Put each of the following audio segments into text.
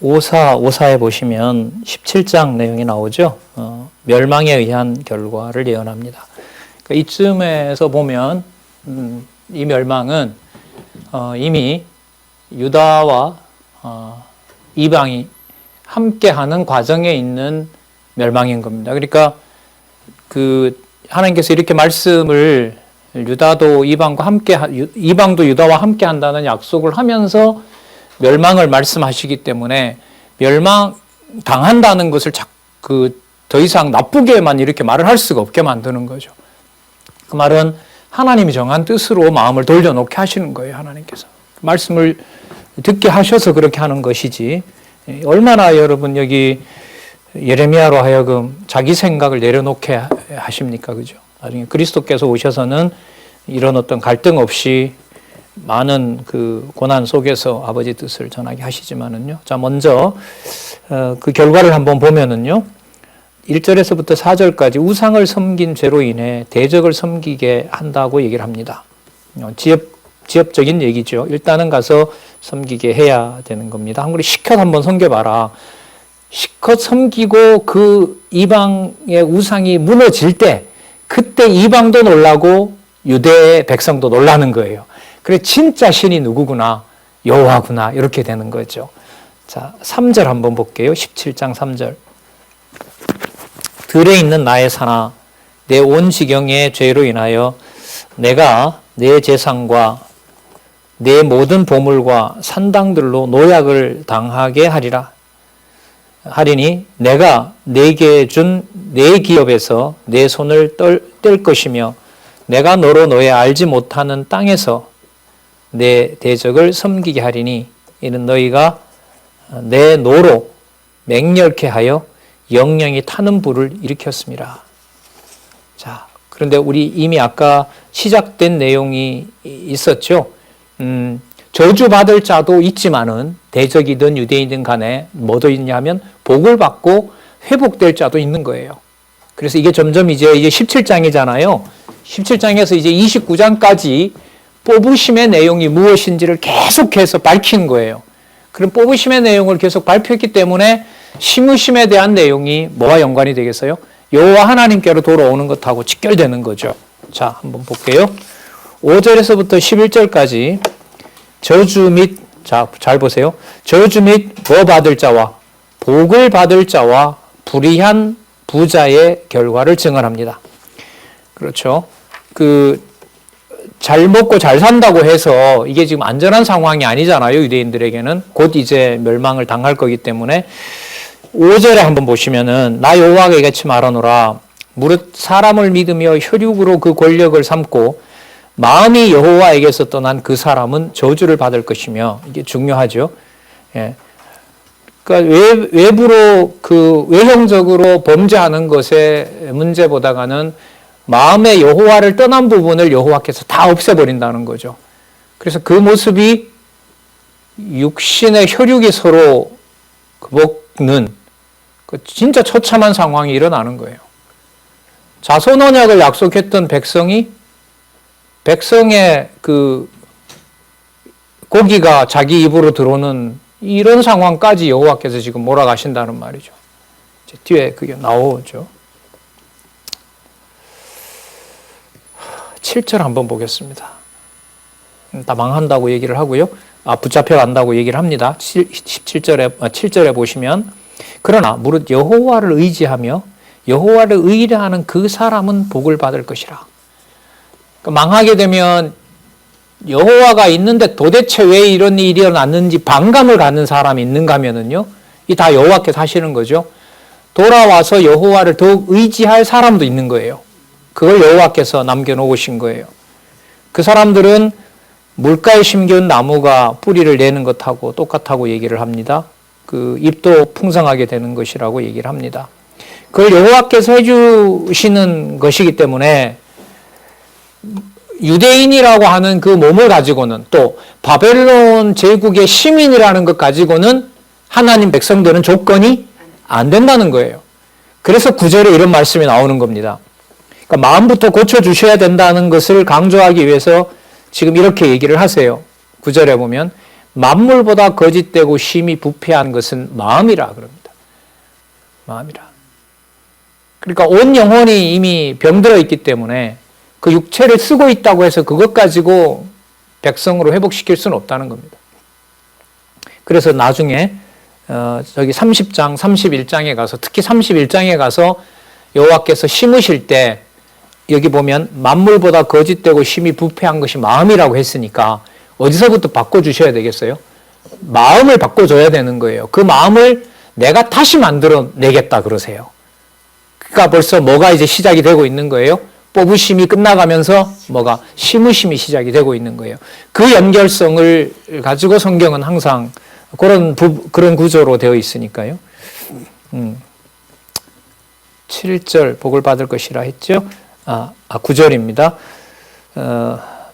오사에 보시면 17장 내용이 나오죠. 멸망에 의한 결과를 예언합니다. 그러니까 이쯤에서 보면 이 멸망은 이미 유다와 이방이 함께하는 과정에 있는 멸망인 겁니다. 그러니까 하나님께서 이렇게 말씀을 유다도 이방도 유다와 함께 한다는 약속을 하면서 멸망을 말씀하시기 때문에 멸망 당한다는 것을 더 이상 나쁘게만 이렇게 말을 할 수가 없게 만드는 거죠. 그 말은 하나님이 정한 뜻으로 마음을 돌려놓게 하시는 거예요. 하나님께서 말씀을 듣게 하셔서 그렇게 하는 것이지, 얼마나 여러분 여기 예레미야로 하여금 자기 생각을 내려놓게 하십니까? 그죠? 나중에 그리스도께서 오셔서는 이런 어떤 갈등 없이 많은 고난 속에서 아버지 뜻을 전하게 하시지만은요. 자, 먼저 그 결과를 한번 보면은요. 1절에서부터 4절까지 우상을 섬긴 죄로 인해 대적을 섬기게 한다고 얘기를 합니다. 지엽적인 얘기죠. 일단은 가서 섬기게 해야 되는 겁니다. 한 그릇 시컷 한번 섬겨봐라. 시컷 섬기고 그 이방의 우상이 무너질 때 그때 이방도 놀라고 유대의 백성도 놀라는 거예요. 그래 진짜 신이 누구구나, 여호와구나, 이렇게 되는 거죠. 자, 3절 한번 볼게요. 17장 3절. 들에 있는 나의 산아, 내 온 지경의 죄로 인하여 내가 내 재산과 내 모든 보물과 산당들로 노약을 당하게 하리니 내가 내게 준 내 기업에서 내 손을 뗄 것이며 내가 너로 너의 알지 못하는 땅에서 내 대적을 섬기게 하리니 이는 너희가 내 노로 맹렬케 하여 영영이 타는 불을 일으켰습니다. 자, 그런데 우리 이미 아까 시작된 내용이 있었죠. 저주받을 자도 있지만은 대적이든 유대인이든 간에 뭐도 있냐면 복을 받고 회복될 자도 있는 거예요. 그래서 이게 점점 이제 17장이잖아요. 17장에서 이제 29장까지 뽑으심의 내용이 무엇인지를 계속해서 밝힌 거예요. 그럼 뽑으심의 내용을 계속 발표했기 때문에 심으심에 대한 내용이 뭐와 연관이 되겠어요? 여호와 하나님께로 돌아오는 것하고 직결되는 거죠. 자, 한번 볼게요. 5절에서부터 11절까지 저주 및, 자, 잘 보세요. 저주 및 뭐 받을 자와 복을 받을 자와 불의한 부자의 결과를 증언합니다. 그렇죠. 잘 먹고 잘 산다고 해서 이게 지금 안전한 상황이 아니잖아요. 유대인들에게는 곧 이제 멸망을 당할 거기 때문에 5절에 한번 보시면은 나 여호와가 이같이 말하노라. 무릇 사람을 믿으며 혈육으로 그 권력을 삼고 마음이 여호와에게서 떠난 그 사람은 저주를 받을 것이며, 이게 중요하죠. 예. 그러니까 외부로 외형적으로 범죄하는 것의 문제보다는 마음의 여호와를 떠난 부분을 여호와께서 다 없애버린다는 거죠. 그래서 그 모습이 육신의 혈육이 서로 먹는 진짜 처참한 상황이 일어나는 거예요. 자손 언약을 약속했던 백성의 고기가 자기 입으로 들어오는 이런 상황까지 여호와께서 지금 몰아가신다는 말이죠. 뒤에 그게 나오죠. 7절 한번 보겠습니다. 다 망한다고 얘기를 하고요. 붙잡혀간다고 얘기를 합니다. 7절에 보시면 그러나 무릇 여호와를 의지하며 여호와를 의뢰하는 그 사람은 복을 받을 것이라. 그러니까 망하게 되면 여호와가 있는데 도대체 왜 이런 일이 일어났는지 반감을 갖는 사람이 있는가 하면은요, 이 다 여호와께서 하시는 거죠. 돌아와서 여호와를 더욱 의지할 사람도 있는 거예요. 그걸 여호와께서 남겨놓으신 거예요. 그 사람들은 물가에 심겨온 나무가 뿌리를 내는 것하고 똑같다고 얘기를 합니다. 잎도 풍성하게 되는 것이라고 얘기를 합니다. 그걸 여호와께서 해주시는 것이기 때문에 유대인이라고 하는 그 몸을 가지고는, 또 바벨론 제국의 시민이라는 것 가지고는 하나님 백성들은 조건이 안 된다는 거예요. 그래서 9절에 이런 말씀이 나오는 겁니다. 그러니까 마음부터 고쳐주셔야 된다는 것을 강조하기 위해서 지금 이렇게 얘기를 하세요. 9절에 보면 만물보다 거짓되고 심히 부패한 것은 마음이라 그럽니다. 마음이라. 그러니까 온 영혼이 이미 병들어 있기 때문에 그 육체를 쓰고 있다고 해서 그것 가지고 백성으로 회복시킬 수는 없다는 겁니다. 그래서 나중에 저기 30장, 31장에 가서, 특히 31장에 가서 여호와께서 심으실 때 여기 보면 만물보다 거짓되고 심히 부패한 것이 마음이라고 했으니까 어디서부터 바꿔주셔야 되겠어요? 마음을 바꿔줘야 되는 거예요. 그 마음을 내가 다시 만들어내겠다 그러세요. 그러니까 벌써 뭐가 이제 시작이 되고 있는 거예요? 뽑으심이 끝나가면서 뭐가 심으심이 시작이 되고 있는 거예요. 그 연결성을 가지고 성경은 항상 그런 구조로 되어 있으니까요. 7절 복을 받을 것이라 했죠. 9절입니다.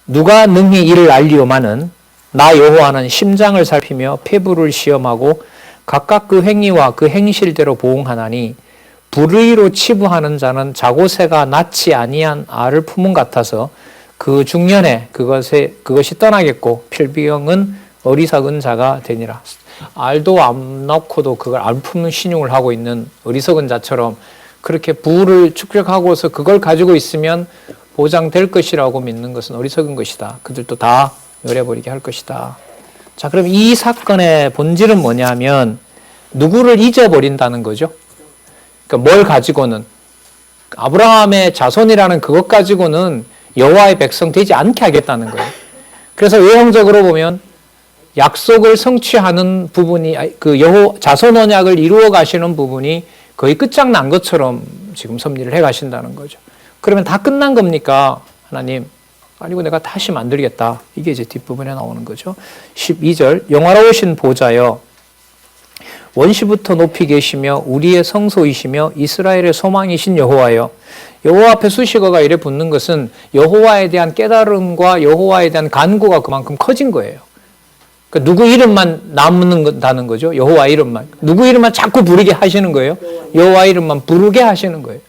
누가 능히 이를 알리오마는 나 여호와는 심장을 살피며 폐부를 시험하고 각각 그 행위와 그 행실대로 보응하나니 불의로 치부하는 자는 자고새가 낳지 아니한 알을 품은 같아서 그 중년에 그것이 떠나겠고 필병은 어리석은 자가 되니라. 알도 안 낳고도 그걸 안 품는 신용을 하고 있는 어리석은 자처럼 그렇게 부를 축적하고서 그걸 가지고 있으면 보장될 것이라고 믿는 것은 어리석은 것이다. 그들도 다 멸해버리게 할 것이다. 자, 그럼 이 사건의 본질은 뭐냐면 누구를 잊어버린다는 거죠. 그러니까 뭘 가지고는 아브라함의 자손이라는 그것 가지고는 여호와의 백성 되지 않게 하겠다는 거예요. 그래서 외형적으로 보면 약속을 성취하는 부분이 자손 언약을 이루어 가시는 부분이 거의 끝장난 것처럼 지금 섭리를 해 가신다는 거죠. 그러면 다 끝난 겁니까? 하나님, 아니고 내가 다시 만들겠다. 이게 이제 뒷부분에 나오는 거죠. 12절, 영화로우신 보좌여 원시부터 높이 계시며 우리의 성소이시며 이스라엘의 소망이신 여호와여. 여호와 앞에 수식어가 이래 붙는 것은 여호와에 대한 깨달음과 여호와에 대한 간구가 그만큼 커진 거예요. 그러니까 누구 이름만 남는다는 거죠. 여호와 이름만. 누구 이름만 자꾸 부르게 하시는 거예요. 여호와 이름만 부르게 하시는 거예요.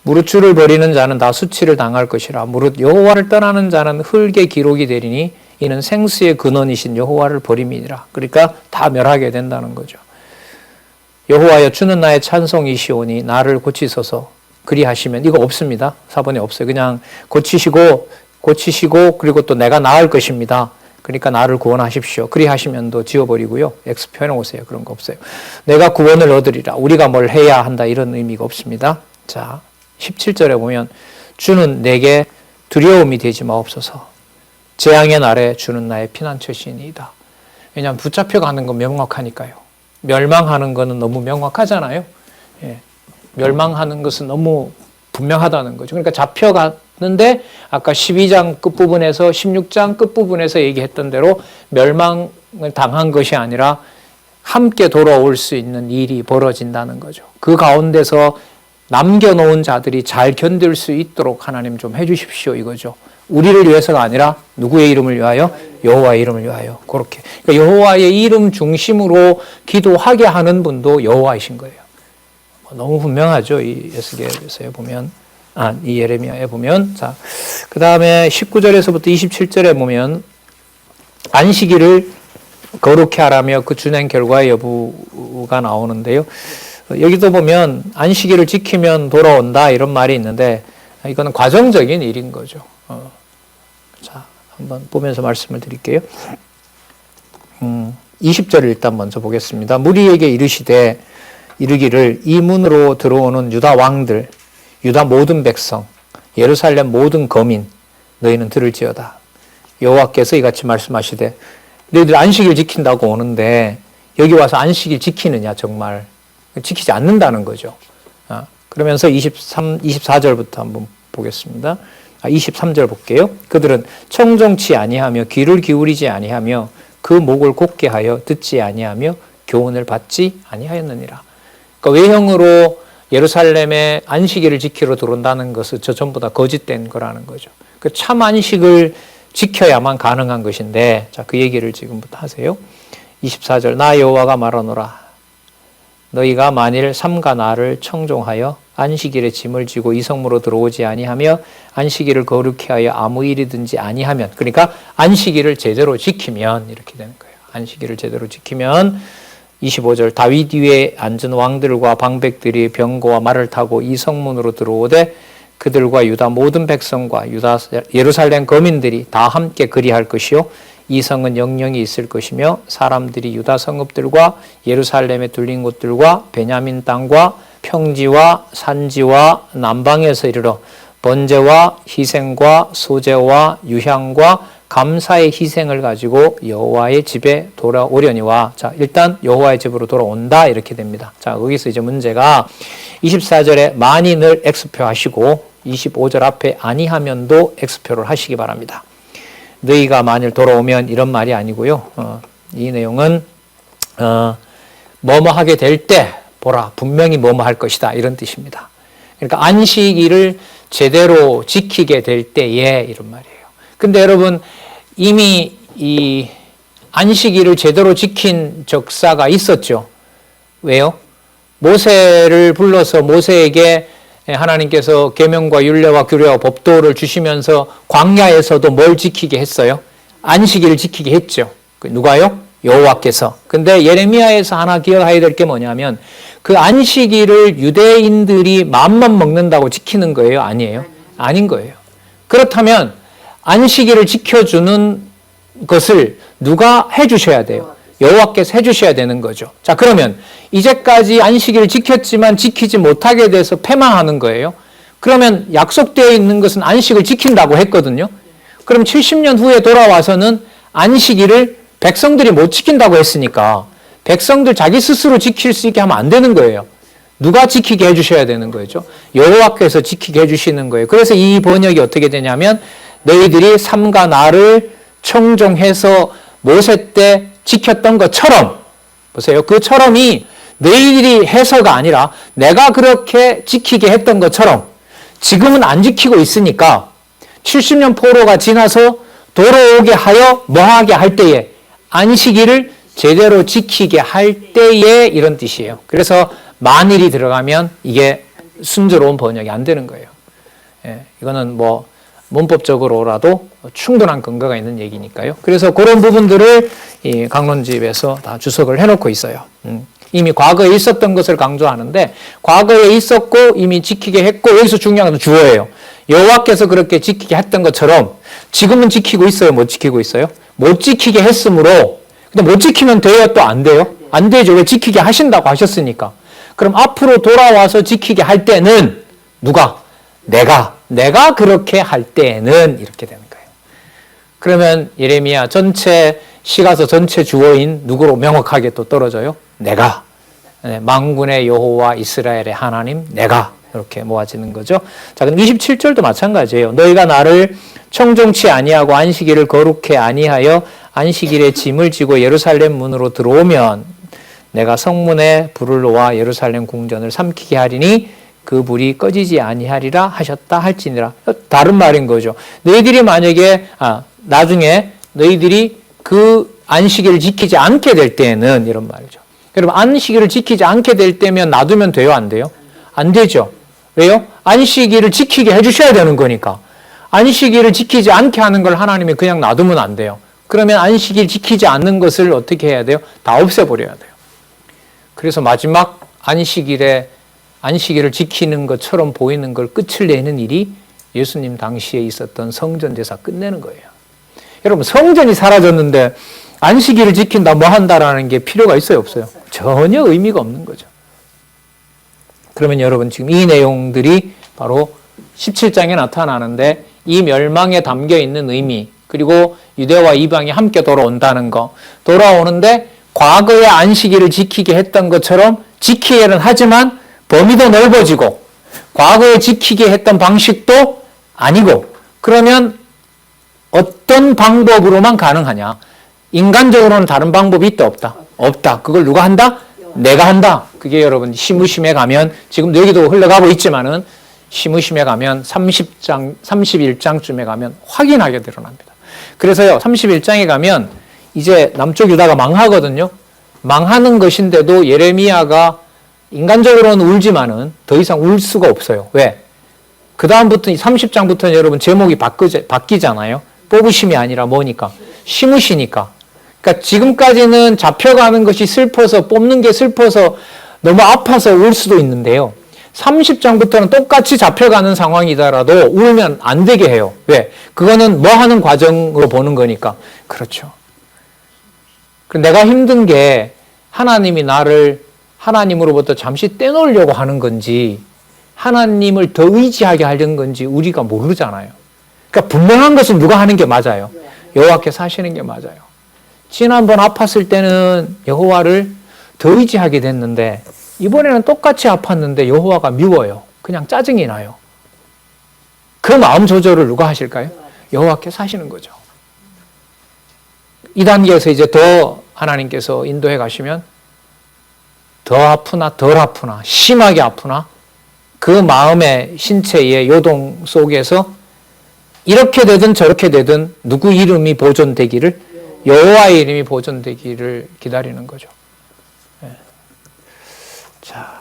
무릇 주를 버리는 자는 다 수치를 당할 것이라. 무릇 여호와를 떠나는 자는 흙의 기록이 되리니 이는 생수의 근원이신 여호와를 버림이니라. 그러니까 다 멸하게 된다는 거죠. 여호와여 주는 나의 찬송이시오니 나를 고치소서. 그리하시면 이거 없습니다. 4번에 없어요. 그냥 고치시고 그리고 또 내가 나을 것입니다. 그러니까 나를 구원하십시오. 그리하시면도 지워버리고요. X 펴놓으세요. 그런 거 없어요. 내가 구원을 얻으리라. 우리가 뭘 해야 한다 이런 의미가 없습니다. 자, 17절에 보면 주는 내게 두려움이 되지 마옵소서. 재앙의 날에 주는 나의 피난처시니이다. 왜냐하면 붙잡혀가는 건 명확하니까요. 멸망하는 거는 너무 명확하잖아요. 예. 멸망하는 것은 너무 분명하다는 거죠. 그러니까 잡혀갔는데 아까 12장 끝부분에서 16장 끝부분에서 얘기했던 대로 멸망을 당한 것이 아니라 함께 돌아올 수 있는 일이 벌어진다는 거죠. 그 가운데서 남겨놓은 자들이 잘 견딜 수 있도록 하나님 좀 해주십시오 이거죠. 우리를 위해서가 아니라 누구의 이름을 위하여? 여호와의 이름을 위하여. 그렇게. 그러니까 여호와의 이름 중심으로 기도하게 하는 분도 여호와이신 거예요. 너무 분명하죠. 이 에스겔에서 보면. 이 예레미야에 보면. 자, 그 다음에 19절에서부터 27절에 보면 안식일을 거룩히 하라며 그 준행 결과의 여부가 나오는데요. 여기도 보면 안식일을 지키면 돌아온다 이런 말이 있는데 이거는 과정적인 일인 거죠. 자, 한번 보면서 말씀을 드릴게요. 20절을 일단 먼저 보겠습니다. 무리에게 이르기를 이 문으로 들어오는 유다 왕들, 유다 모든 백성, 예루살렘 모든 거민, 너희는 들을지어다. 여호와께서 이같이 말씀하시되 너희들 안식일 지킨다고 오는데 여기 와서 안식일 지키느냐 정말 지키지 않는다는 거죠. 그러면서 24절부터 한번 보겠습니다. 23절 볼게요. 그들은 청종치 아니하며 귀를 기울이지 아니하며 그 목을 곧게 하여 듣지 아니하며 교훈을 받지 아니하였느니라. 그러니까 외형으로 예루살렘에 안식일을 지키러 들어온다는 것은 저 전부 다 거짓된 거라는 거죠. 그 참 안식을 지켜야만 가능한 것인데, 자, 그 얘기를 지금부터 하세요. 24절, 나 여호와가 말하노라. 너희가 만일 삼가 나를 청종하여 안식일에 짐을 지고 이 성문으로 들어오지 아니하며 안식일을 거룩히 하여 아무 일이든지 아니하면, 그러니까 안식일을 제대로 지키면 이렇게 되는 거예요. 안식일을 제대로 지키면 25절 다윗 위에 앉은 왕들과 방백들이 병거와 말을 타고 이 성문으로 들어오되 그들과 유다 모든 백성과 유다 예루살렘 거민들이 다 함께 그리할 것이요 이 성은 영영이 있을 것이며 사람들이 유다 성읍들과 예루살렘에 둘린 곳들과 베냐민 땅과 평지와 산지와 남방에서 이르러 번제와 희생과 소제와 유향과 감사의 희생을 가지고 여호와의 집에 돌아오려니와. 자, 일단 여호와의 집으로 돌아온다 이렇게 됩니다. 자, 여기서 이제 문제가 24절에 만인을 X표 하시고 25절 앞에 아니하면도 X표를 하시기 바랍니다. 너희가 만일 돌아오면 이런 말이 아니고요. 이 내용은 뭐뭐 하게 될 때 보라 분명히 뭐뭐 할 것이다 이런 뜻입니다. 그러니까 안식일을 제대로 지키게 될 때에 이런 말이에요. 근데 여러분 이미 이 안식일을 제대로 지킨 적사가 있었죠. 왜요? 모세를 불러서 모세에게 하나님께서 계명과 율례와 규례와 법도를 주시면서 광야에서도 뭘 지키게 했어요? 안식일을 지키게 했죠. 누가요? 여호와께서. 근데 예레미야에서 하나 기억해야 될 게 뭐냐면 그 안식일을 유대인들이 마음만 먹는다고 지키는 거예요? 아니에요? 아닌 거예요. 그렇다면 안식일을 지켜주는 것을 누가 해주셔야 돼요? 여호와께서 해주셔야 되는 거죠. 자, 그러면 이제까지 안식일을 지켰지만 지키지 못하게 돼서 패망하는 거예요. 그러면 약속되어 있는 것은 안식을 지킨다고 했거든요. 그럼 70년 후에 돌아와서는 안식일을 백성들이 못 지킨다고 했으니까 백성들 자기 스스로 지킬 수 있게 하면 안 되는 거예요. 누가 지키게 해주셔야 되는 거죠? 여호와께서 지키게 해주시는 거예요. 그래서 이 번역이 어떻게 되냐면 너희들이 삼가 나를 청종해서 모세 때 지켰던 것처럼, 보세요. 그처럼이 너희들이 해서가 아니라 내가 그렇게 지키게 했던 것처럼 지금은 안 지키고 있으니까 70년 포로가 지나서 돌아오게 하여 뭐하게 할 때에 안식일을 제대로 지키게 할 때에 이런 뜻이에요. 그래서 만일이 들어가면 이게 순조로운 번역이 안 되는 거예요. 예, 이거는 뭐 문법적으로라도 충분한 근거가 있는 얘기니까요. 그래서 그런 부분들을 이 강론집에서 다 주석을 해놓고 있어요. 이미 과거에 있었던 것을 강조하는데 과거에 있었고 이미 지키게 했고 여기서 중요한 건 주어예요. 여호와께서 그렇게 지키게 했던 것처럼 지금은 지키고 있어요? 못 지키고 있어요? 못 지키게 했으므로 근데 못 지키면 돼요? 또 안 돼요? 안 되죠. 왜 지키게 하신다고 하셨으니까. 그럼 앞으로 돌아와서 지키게 할 때는 누가? 내가 그렇게 할 때는 이렇게 되는 거예요. 그러면 예레미야 전체 시가서 전체 주어인 누구로 명확하게 또 떨어져요? 내가. 만군의 여호와 이스라엘의 하나님 내가 이렇게 모아지는 거죠. 자, 그럼 27절도 마찬가지예요. 너희가 나를 청종치 아니하고 안식일을 거룩해 아니하여 안식일에 짐을 지고 예루살렘 문으로 들어오면 내가 성문에 불을 놓아 예루살렘 궁전을 삼키게 하리니 그 불이 꺼지지 아니하리라 하셨다 할지니라. 다른 말인 거죠. 너희들이 만약에 나중에 너희들이 그 안식일을 지키지 않게 될 때는 이런 말이죠. 여러분 안식일을 지키지 않게 될 때면 놔두면 돼요? 안 돼요? 안 되죠. 왜요? 안식일을 지키게 해주셔야 되는 거니까. 안식일을 지키지 않게 하는 걸 하나님이 그냥 놔두면 안 돼요. 그러면 안식일 지키지 않는 것을 어떻게 해야 돼요? 다 없애버려야 돼요. 그래서 마지막 안식일을 지키는 것처럼 보이는 걸 끝을 내는 일이 예수님 당시에 있었던 성전제사 끝내는 거예요. 여러분 성전이 사라졌는데 안식일을 지킨다 뭐 한다라는 게 필요가 있어요? 없어요? 전혀 의미가 없는 거죠. 그러면 여러분 지금 이 내용들이 바로 17장에 나타나는데 이 멸망에 담겨 있는 의미 그리고 유대와 이방이 함께 돌아온다는 거 돌아오는데 과거의 안식일을 지키게 했던 것처럼 지키게는 하지만 범위도 넓어지고 과거에 지키게 했던 방식도 아니고 그러면 어떤 방법으로만 가능하냐? 인간적으로는 다른 방법이 있다 없다? 없다. 그걸 누가 한다? 내가 한다. 그게 여러분 시무심에 가면 지금도 여기도 흘러가고 있지만은 시무심에 가면 31장쯤에 가면 확인하게 드러납니다. 그래서요 31장에 가면 이제 남쪽 유다가 망하거든요. 망하는 것인데도 예레미야가 인간적으로는 울지만은 더 이상 울 수가 없어요. 왜? 그 다음부터 30장부터는 여러분 제목이 바뀌잖아요. 뽑으심이 아니라 뭐니까? 심으시니까. 그러니까 지금까지는 잡혀가는 것이 슬퍼서 뽑는 게 슬퍼서 너무 아파서 울 수도 있는데요. 30장부터는 똑같이 잡혀가는 상황이더라도 울면 안 되게 해요. 왜? 그거는 뭐 하는 과정으로 보는 거니까. 그렇죠. 내가 힘든 게 하나님이 나를 하나님으로부터 잠시 떼놓으려고 하는 건지 하나님을 더 의지하게 하려는 건지 우리가 모르잖아요. 그러니까 분명한 것은 누가 하는 게 맞아요. 여호와께서 하시는 게 맞아요. 지난번 아팠을 때는 여호와를 더 의지하게 됐는데 이번에는 똑같이 아팠는데 여호와가 미워요. 그냥 짜증이 나요. 그 마음 조절을 누가 하실까요? 여호와께서 하시는 거죠. 이 단계에서 이제 더 하나님께서 인도해 가시면 더 아프나 덜 아프나 심하게 아프나 그 마음의 신체의 요동 속에서 이렇게 되든 저렇게 되든 누구 이름이 보존되기를 여호와의 이름이 보존되기를 기다리는 거죠. 네. 자,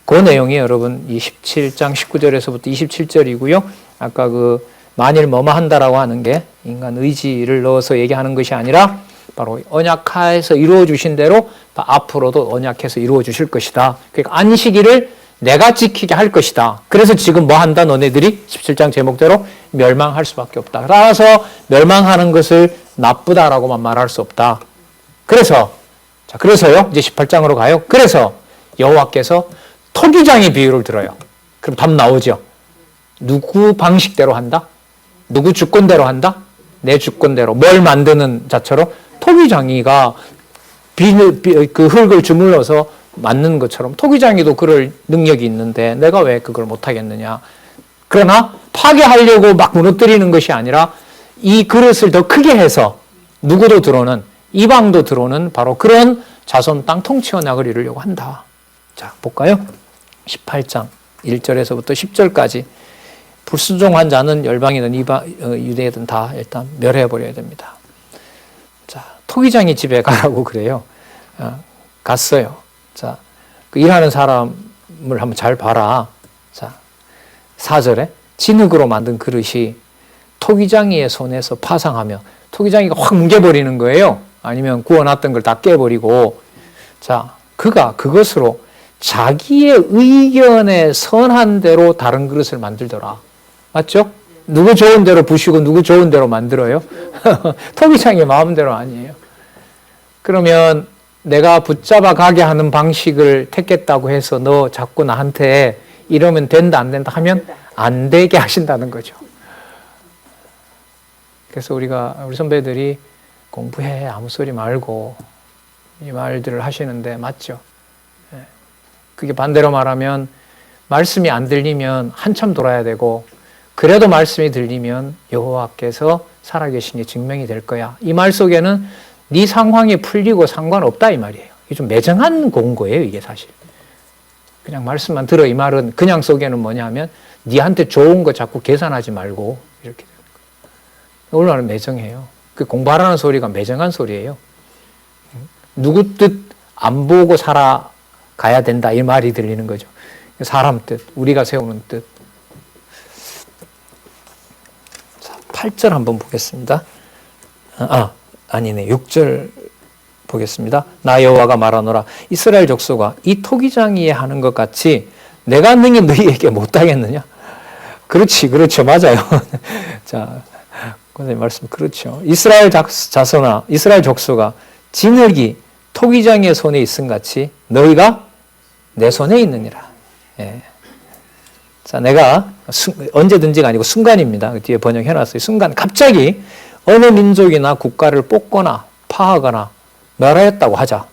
그 내용이 여러분 27장 19절에서부터 27절이고요. 아까 그 만일 뭐뭐 한다라고 하는 게 인간 의지를 넣어서 얘기하는 것이 아니라 바로 언약하에서 이루어 주신 대로 앞으로도 언약해서 이루어 주실 것이다. 그러니까 안식일을 내가 지키게 할 것이다. 그래서 지금 뭐 한다? 너네들이 17장 제목대로 멸망할 수밖에 없다. 따라서 멸망하는 것을 나쁘다라고만 말할 수 없다. 그래서요. 이제 18장으로 가요. 그래서 여호와께서 토기장의 비유를 들어요. 그럼 답 나오죠. 누구 방식대로 한다? 누구 주권대로 한다? 내 주권대로. 뭘 만드는 자처럼 토기장이가 그 흙을 주물러서 맞는 것처럼 토기장이도 그럴 능력이 있는데 내가 왜 그걸 못하겠느냐. 그러나 파괴하려고 막 무너뜨리는 것이 아니라 이 그릇을 더 크게 해서 누구도 들어오는 이방도 들어오는 바로 그런 자손 땅 통치 언약을 이루려고 한다. 자, 볼까요? 18장 1절에서부터 10절까지 불순종한 자는 열방이든 유대이든 다 일단 멸해버려야 됩니다. 자, 토기장이 집에 가라고 그래요. 갔어요. 자, 그 일하는 사람을 한번 잘 봐라. 자, 4절에 진흙으로 만든 그릇이 토기장이의 손에서 파상하며 토기장이가 확 뭉개버리는 거예요. 아니면 구워놨던 걸 다 깨버리고 자, 그가 그것으로 자기의 의견에 선한 대로 다른 그릇을 만들더라. 맞죠? 누구 좋은 대로 부시고 누구 좋은 대로 만들어요? 토기장의 마음대로 아니에요. 그러면 내가 붙잡아 가게 하는 방식을 택했다고 해서 너 자꾸 나한테 이러면 된다 안 된다 하면 안 되게 하신다는 거죠. 그래서 우리 선배들이 공부해 아무 소리 말고 이 말들을 하시는데 맞죠? 그게 반대로 말하면 말씀이 안 들리면 한참 돌아야 되고 그래도 말씀이 들리면 여호와께서 살아계시니 증명이 될 거야. 이 말 속에는 네 상황이 풀리고 상관없다 이 말이에요. 이게 좀 매정한 공고예요, 이게 사실. 그냥 말씀만 들어 이 말은 그냥 속에는 뭐냐면 네한테 좋은 거 자꾸 계산하지 말고 이렇게 되는 거예요. 얼마나 매정해요. 그 공부하라는 소리가 매정한 소리예요. 누구 뜻 안 보고 살아가야 된다 이 말이 들리는 거죠. 사람 뜻, 우리가 세우는 뜻. 자, 8절 한번 보겠습니다. 아니네. 6절 보겠습니다. 나 여호와가 말하노라. 이스라엘 족속아 이 토기장이에 하는 것 같이 내가 능히 너희에게 못하겠느냐? 그렇죠. 맞아요. 자, 선생님 말씀 그렇죠. 이스라엘 자손아 이스라엘 족속아 진흙이 토기장의 손에 있음 같이 너희가 내 손에 있느니라. 예. 자, 내가 언제든지가 아니고 순간입니다. 뒤에 번역해놨어요. 순간 갑자기 어느 민족이나 국가를 뽑거나 파하거나 멸하였다고 하자.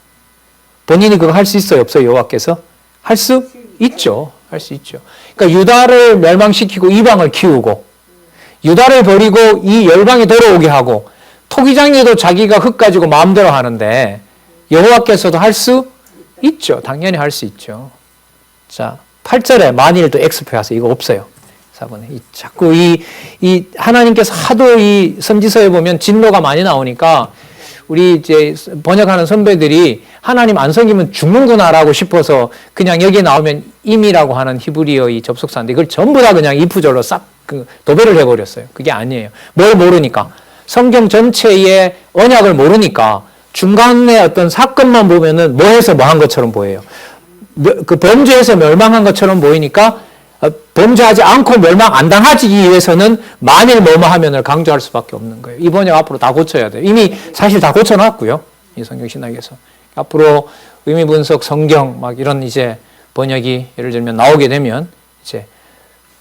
본인이 그거 할 수 있어요? 없어요? 여호와께서? 할 수 있죠. 할 수 있죠. 그러니까 유다를 멸망시키고 이방을 키우고 유다를 버리고 이 열방이 돌아오게 하고 토기장에도 자기가 흙 가지고 마음대로 하는데 여호와께서도 할 수 있죠. 당연히 할 수 있죠. 자, 8절에 만일도 X표하세요. 이거 없어요. 4번에. 자꾸 이 하나님께서 하도 이 선지서에 보면 진노가 많이 나오니까 우리 이제 번역하는 선배들이 하나님 안 섬기면 죽는구나라고 싶어서 그냥 여기 나오면 임이라고 하는 히브리어의 접속사인데 이걸 전부 다 그냥 if절로 싹 도배를 해버렸어요. 그게 아니에요. 뭘 모르니까. 성경 전체의 언약을 모르니까 중간에 어떤 사건만 보면은 뭐 해서 뭐 한 것처럼 보여요. 그 범죄에서 멸망한 것처럼 보이니까 범죄하지 않고 멸망 안 당하기 위해서는 만일 뭐뭐 하면을 강조할 수밖에 없는 거예요. 이 번역 앞으로 다 고쳐야 돼요. 이미 사실 다 고쳐놨고요. 이 성경 신학에서. 앞으로 의미 분석, 성경 막 이런 이제 번역이 예를 들면 나오게 되면 이제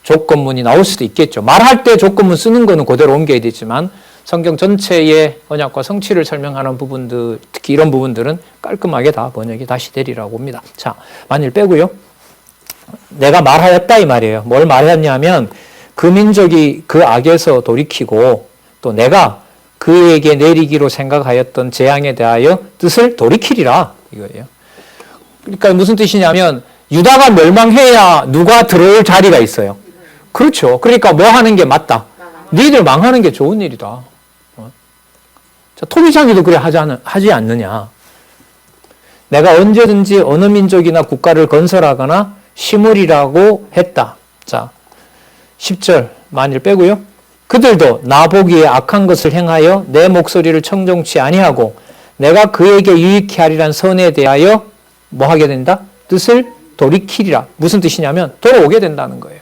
조건문이 나올 수도 있겠죠. 말할 때 조건문 쓰는 거는 그대로 옮겨야 되지만 성경 전체의 언약과 성취를 설명하는 부분들, 특히 이런 부분들은 깔끔하게 다 번역이 다시 되리라고 봅니다. 자, 만일 빼고요. 내가 말하였다 이 말이에요. 뭘 말했냐면 그 민족이 그 악에서 돌이키고 또 내가 그에게 내리기로 생각하였던 재앙에 대하여 뜻을 돌이키리라 이거예요. 그러니까 무슨 뜻이냐면 유다가 멸망해야 누가 들어올 자리가 있어요. 그렇죠. 그러니까 뭐 하는 게 맞다. 너희들 망하는 게 좋은 일이다. 자, 토비장이도 그래 하지 않느냐. 내가 언제든지 어느 민족이나 국가를 건설하거나 심으리라고 했다. 자, 10절 만일 빼고요. 그들도 나보기에 악한 것을 행하여 내 목소리를 청종치 아니하고 내가 그에게 유익케 하리란 선에 대하여 뭐 하게 된다? 뜻을 돌이키리라. 무슨 뜻이냐면 돌아오게 된다는 거예요.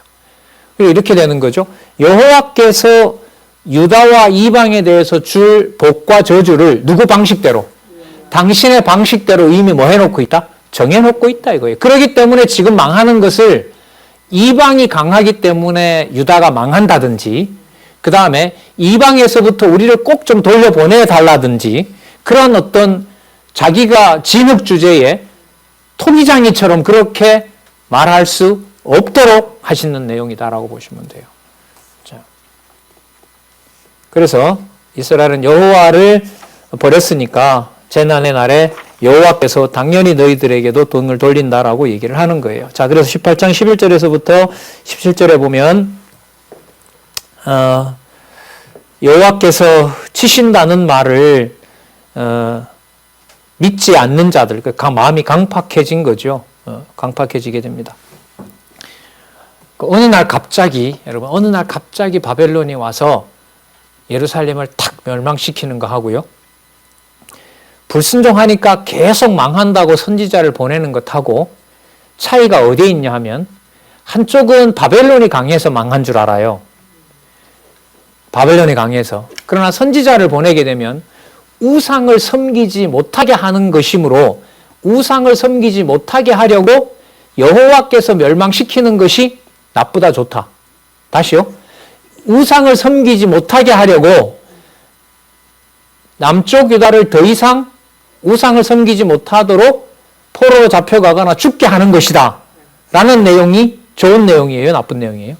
이렇게 되는 거죠. 여호와께서 유다와 이방에 대해서 줄 복과 저주를 누구 방식대로? 당신의 방식대로 이미 뭐 해놓고 있다? 정해놓고 있다 이거예요. 그렇기 때문에 지금 망하는 것을 이방이 강하기 때문에 유다가 망한다든지 그 다음에 이방에서부터 우리를 꼭 좀 돌려보내달라든지 그런 어떤 자기가 진흙 주제에 토기장이처럼 그렇게 말할 수 없도록 하시는 내용이다라고 보시면 돼요. 자, 그래서 이스라엘은 여호와를 버렸으니까 재난의 날에 여호와께서 당연히 너희들에게도 돈을 돌린다라고 얘기를 하는 거예요. 자, 그래서 18장 11절에서부터 17절에 보면 여호와께서 치신다는 말을 믿지 않는 자들, 마음이 강팍해진 거죠. 강팍해지게 됩니다. 어느 날 갑자기 바벨론이 와서 예루살렘을 탁 멸망시키는 거 하고요. 불순종하니까 계속 망한다고 선지자를 보내는 것하고 차이가 어디에 있냐 하면 한쪽은 바벨론이 강해서 망한 줄 알아요. 바벨론이 강해서. 그러나 선지자를 보내게 되면 우상을 섬기지 못하게 하는 것이므로 우상을 섬기지 못하게 하려고 여호와께서 멸망시키는 것이 나쁘다 좋다. 다시요. 우상을 섬기지 못하게 하려고 남쪽 유다를 더 이상 우상을 섬기지 못하도록 포로로 잡혀가거나 죽게 하는 것이다. 라는 내용이 좋은 내용이에요? 나쁜 내용이에요?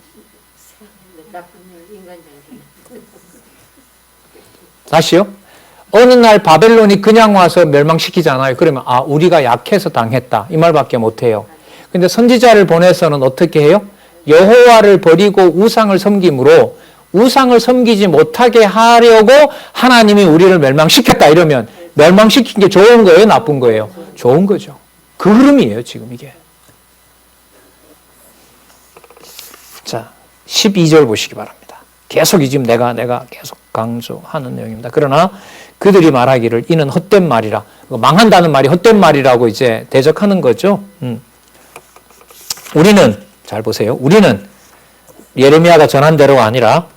다시요. 어느 날 바벨론이 그냥 와서 멸망시키잖아요. 그러면 우리가 약해서 당했다. 이 말밖에 못해요. 근데 선지자를 보내서는 어떻게 해요? 여호와를 버리고 우상을 섬김으로 우상을 섬기지 못하게 하려고 하나님이 우리를 멸망시켰다 이러면 멸망시킨 게 좋은 거예요? 나쁜 거예요? 좋은 거죠. 그 흐름이에요, 지금 이게. 자, 12절 보시기 바랍니다. 계속 지금 내가 계속 강조하는 내용입니다. 그러나 그들이 말하기를 이는 헛된 말이라. 망한다는 말이 헛된 말이라고 이제 대적하는 거죠. 우리는, 잘 보세요. 우리는 예레미야가 전한 대로가 아니라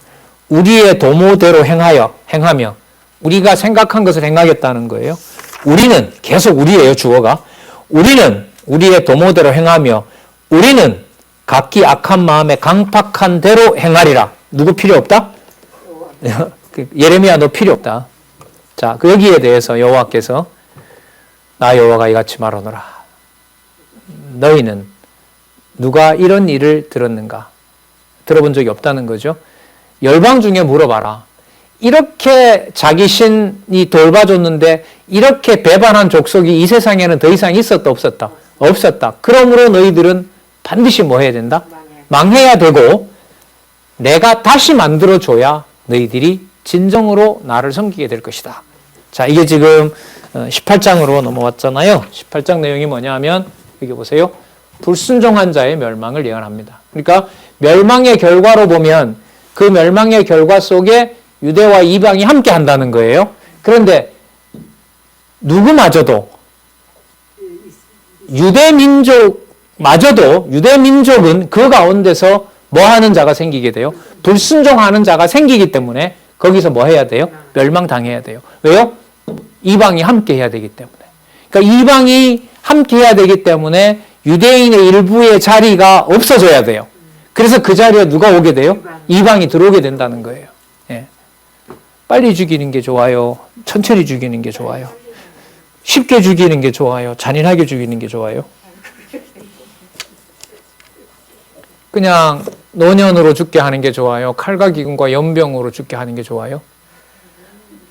우리의 도모대로 행하며 우리가 생각한 것을 행하겠다는 거예요. 우리는 계속 우리예요, 주어가. 우리는 우리의 도모대로 행하며 우리는 각기 악한 마음에 강팍한 대로 행하리라. 누구 필요 없다? 예레미야 너 필요 없다. 자, 여기에 대해서 여호와께서 나 여호와가 이같이 말하노라. 너희는 누가 이런 일을 들었는가? 들어본 적이 없다는 거죠. 열방 중에 물어봐라. 이렇게 자기 신이 돌봐줬는데 이렇게 배반한 족속이 이 세상에는 더 이상 있었다 없었다? 없었다. 그러므로 너희들은 반드시 뭐 해야 된다? 망해야 되고 내가 다시 만들어줘야 너희들이 진정으로 나를 섬기게 될 것이다. 자, 이게 지금 18장으로 넘어왔잖아요. 18장 내용이 뭐냐면 여기 보세요. 불순종한 자의 멸망을 예언합니다. 그러니까 멸망의 결과로 보면 그 멸망의 결과 속에 유대와 이방이 함께 한다는 거예요. 그런데 누구마저도 유대민족은 그 가운데서 뭐 하는 자가 생기게 돼요? 불순종하는 자가 생기기 때문에 거기서 뭐 해야 돼요? 멸망당해야 돼요. 왜요? 이방이 함께 해야 되기 때문에. 그러니까 이방이 함께 해야 되기 때문에 유대인의 일부의 자리가 없어져야 돼요. 그래서 그 자리에 누가 오게 돼요? 이방이 들어오게 된다는 거예요. 예. 빨리 죽이는 게 좋아요? 천천히 죽이는 게 좋아요? 쉽게 죽이는 게 좋아요? 잔인하게 죽이는 게 좋아요? 그냥 노년으로 죽게 하는 게 좋아요? 칼과 기근과 연병으로 죽게 하는 게 좋아요?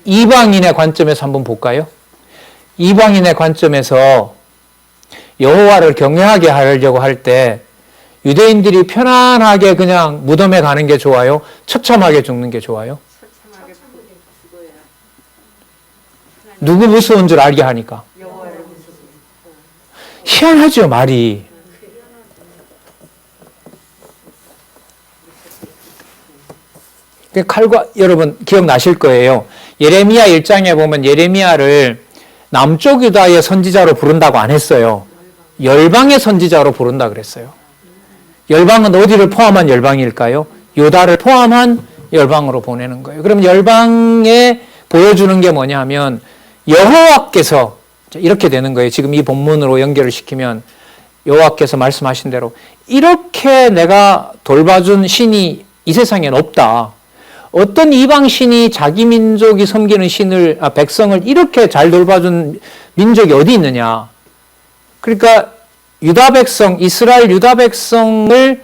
이방인의 관점에서 한번 볼까요? 이방인의 관점에서 여호와를 경외하게 하려고 할 때 유대인들이 편안하게 그냥 무덤에 가는 게 좋아요? 처참하게 죽는 게 좋아요? 누구 무서운 줄 알게 하니까. 희한하죠, 말이. 칼과, 여러분 기억나실 거예요. 예레미야 1장에 보면 예레미야를 남쪽 유다의 선지자로 부른다고 안 했어요. 열방의 선지자로 부른다 그랬어요. 열방은 어디를 포함한 열방일까요? 유다를 포함한 열방으로 보내는 거예요. 그럼 열방에 보여주는 게 뭐냐면 여호와께서 이렇게 되는 거예요. 지금 이 본문으로 연결을 시키면 여호와께서 말씀하신 대로 이렇게 내가 돌봐준 신이 이 세상엔 없다. 어떤 이방 신이 자기 민족이 섬기는 백성을 이렇게 잘 돌봐준 민족이 어디 있느냐. 그러니까 유다 백성, 이스라엘 유다 백성을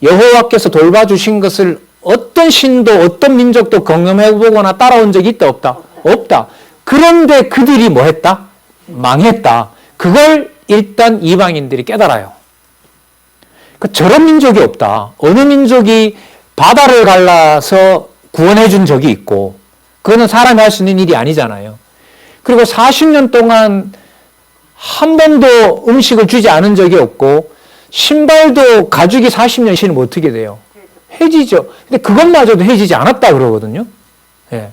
여호와께서 돌봐주신 것을 어떤 신도 어떤 민족도 경험해보거나 따라온 적이 있다 없다? 없다. 그런데 그들이 뭐 했다? 망했다. 그걸 일단 이방인들이 깨달아요. 그러니까 저런 민족이 없다. 어느 민족이 바다를 갈라서 구원해 준 적이 있고 그거는 사람이 할 수 있는 일이 아니잖아요. 그리고 40년 동안 한 번도 음식을 주지 않은 적이 없고 신발도 가죽이 40년 신으면 어떻게 돼요? 해지죠. 근데 그것마저도 해지지 않았다 그러거든요. 예.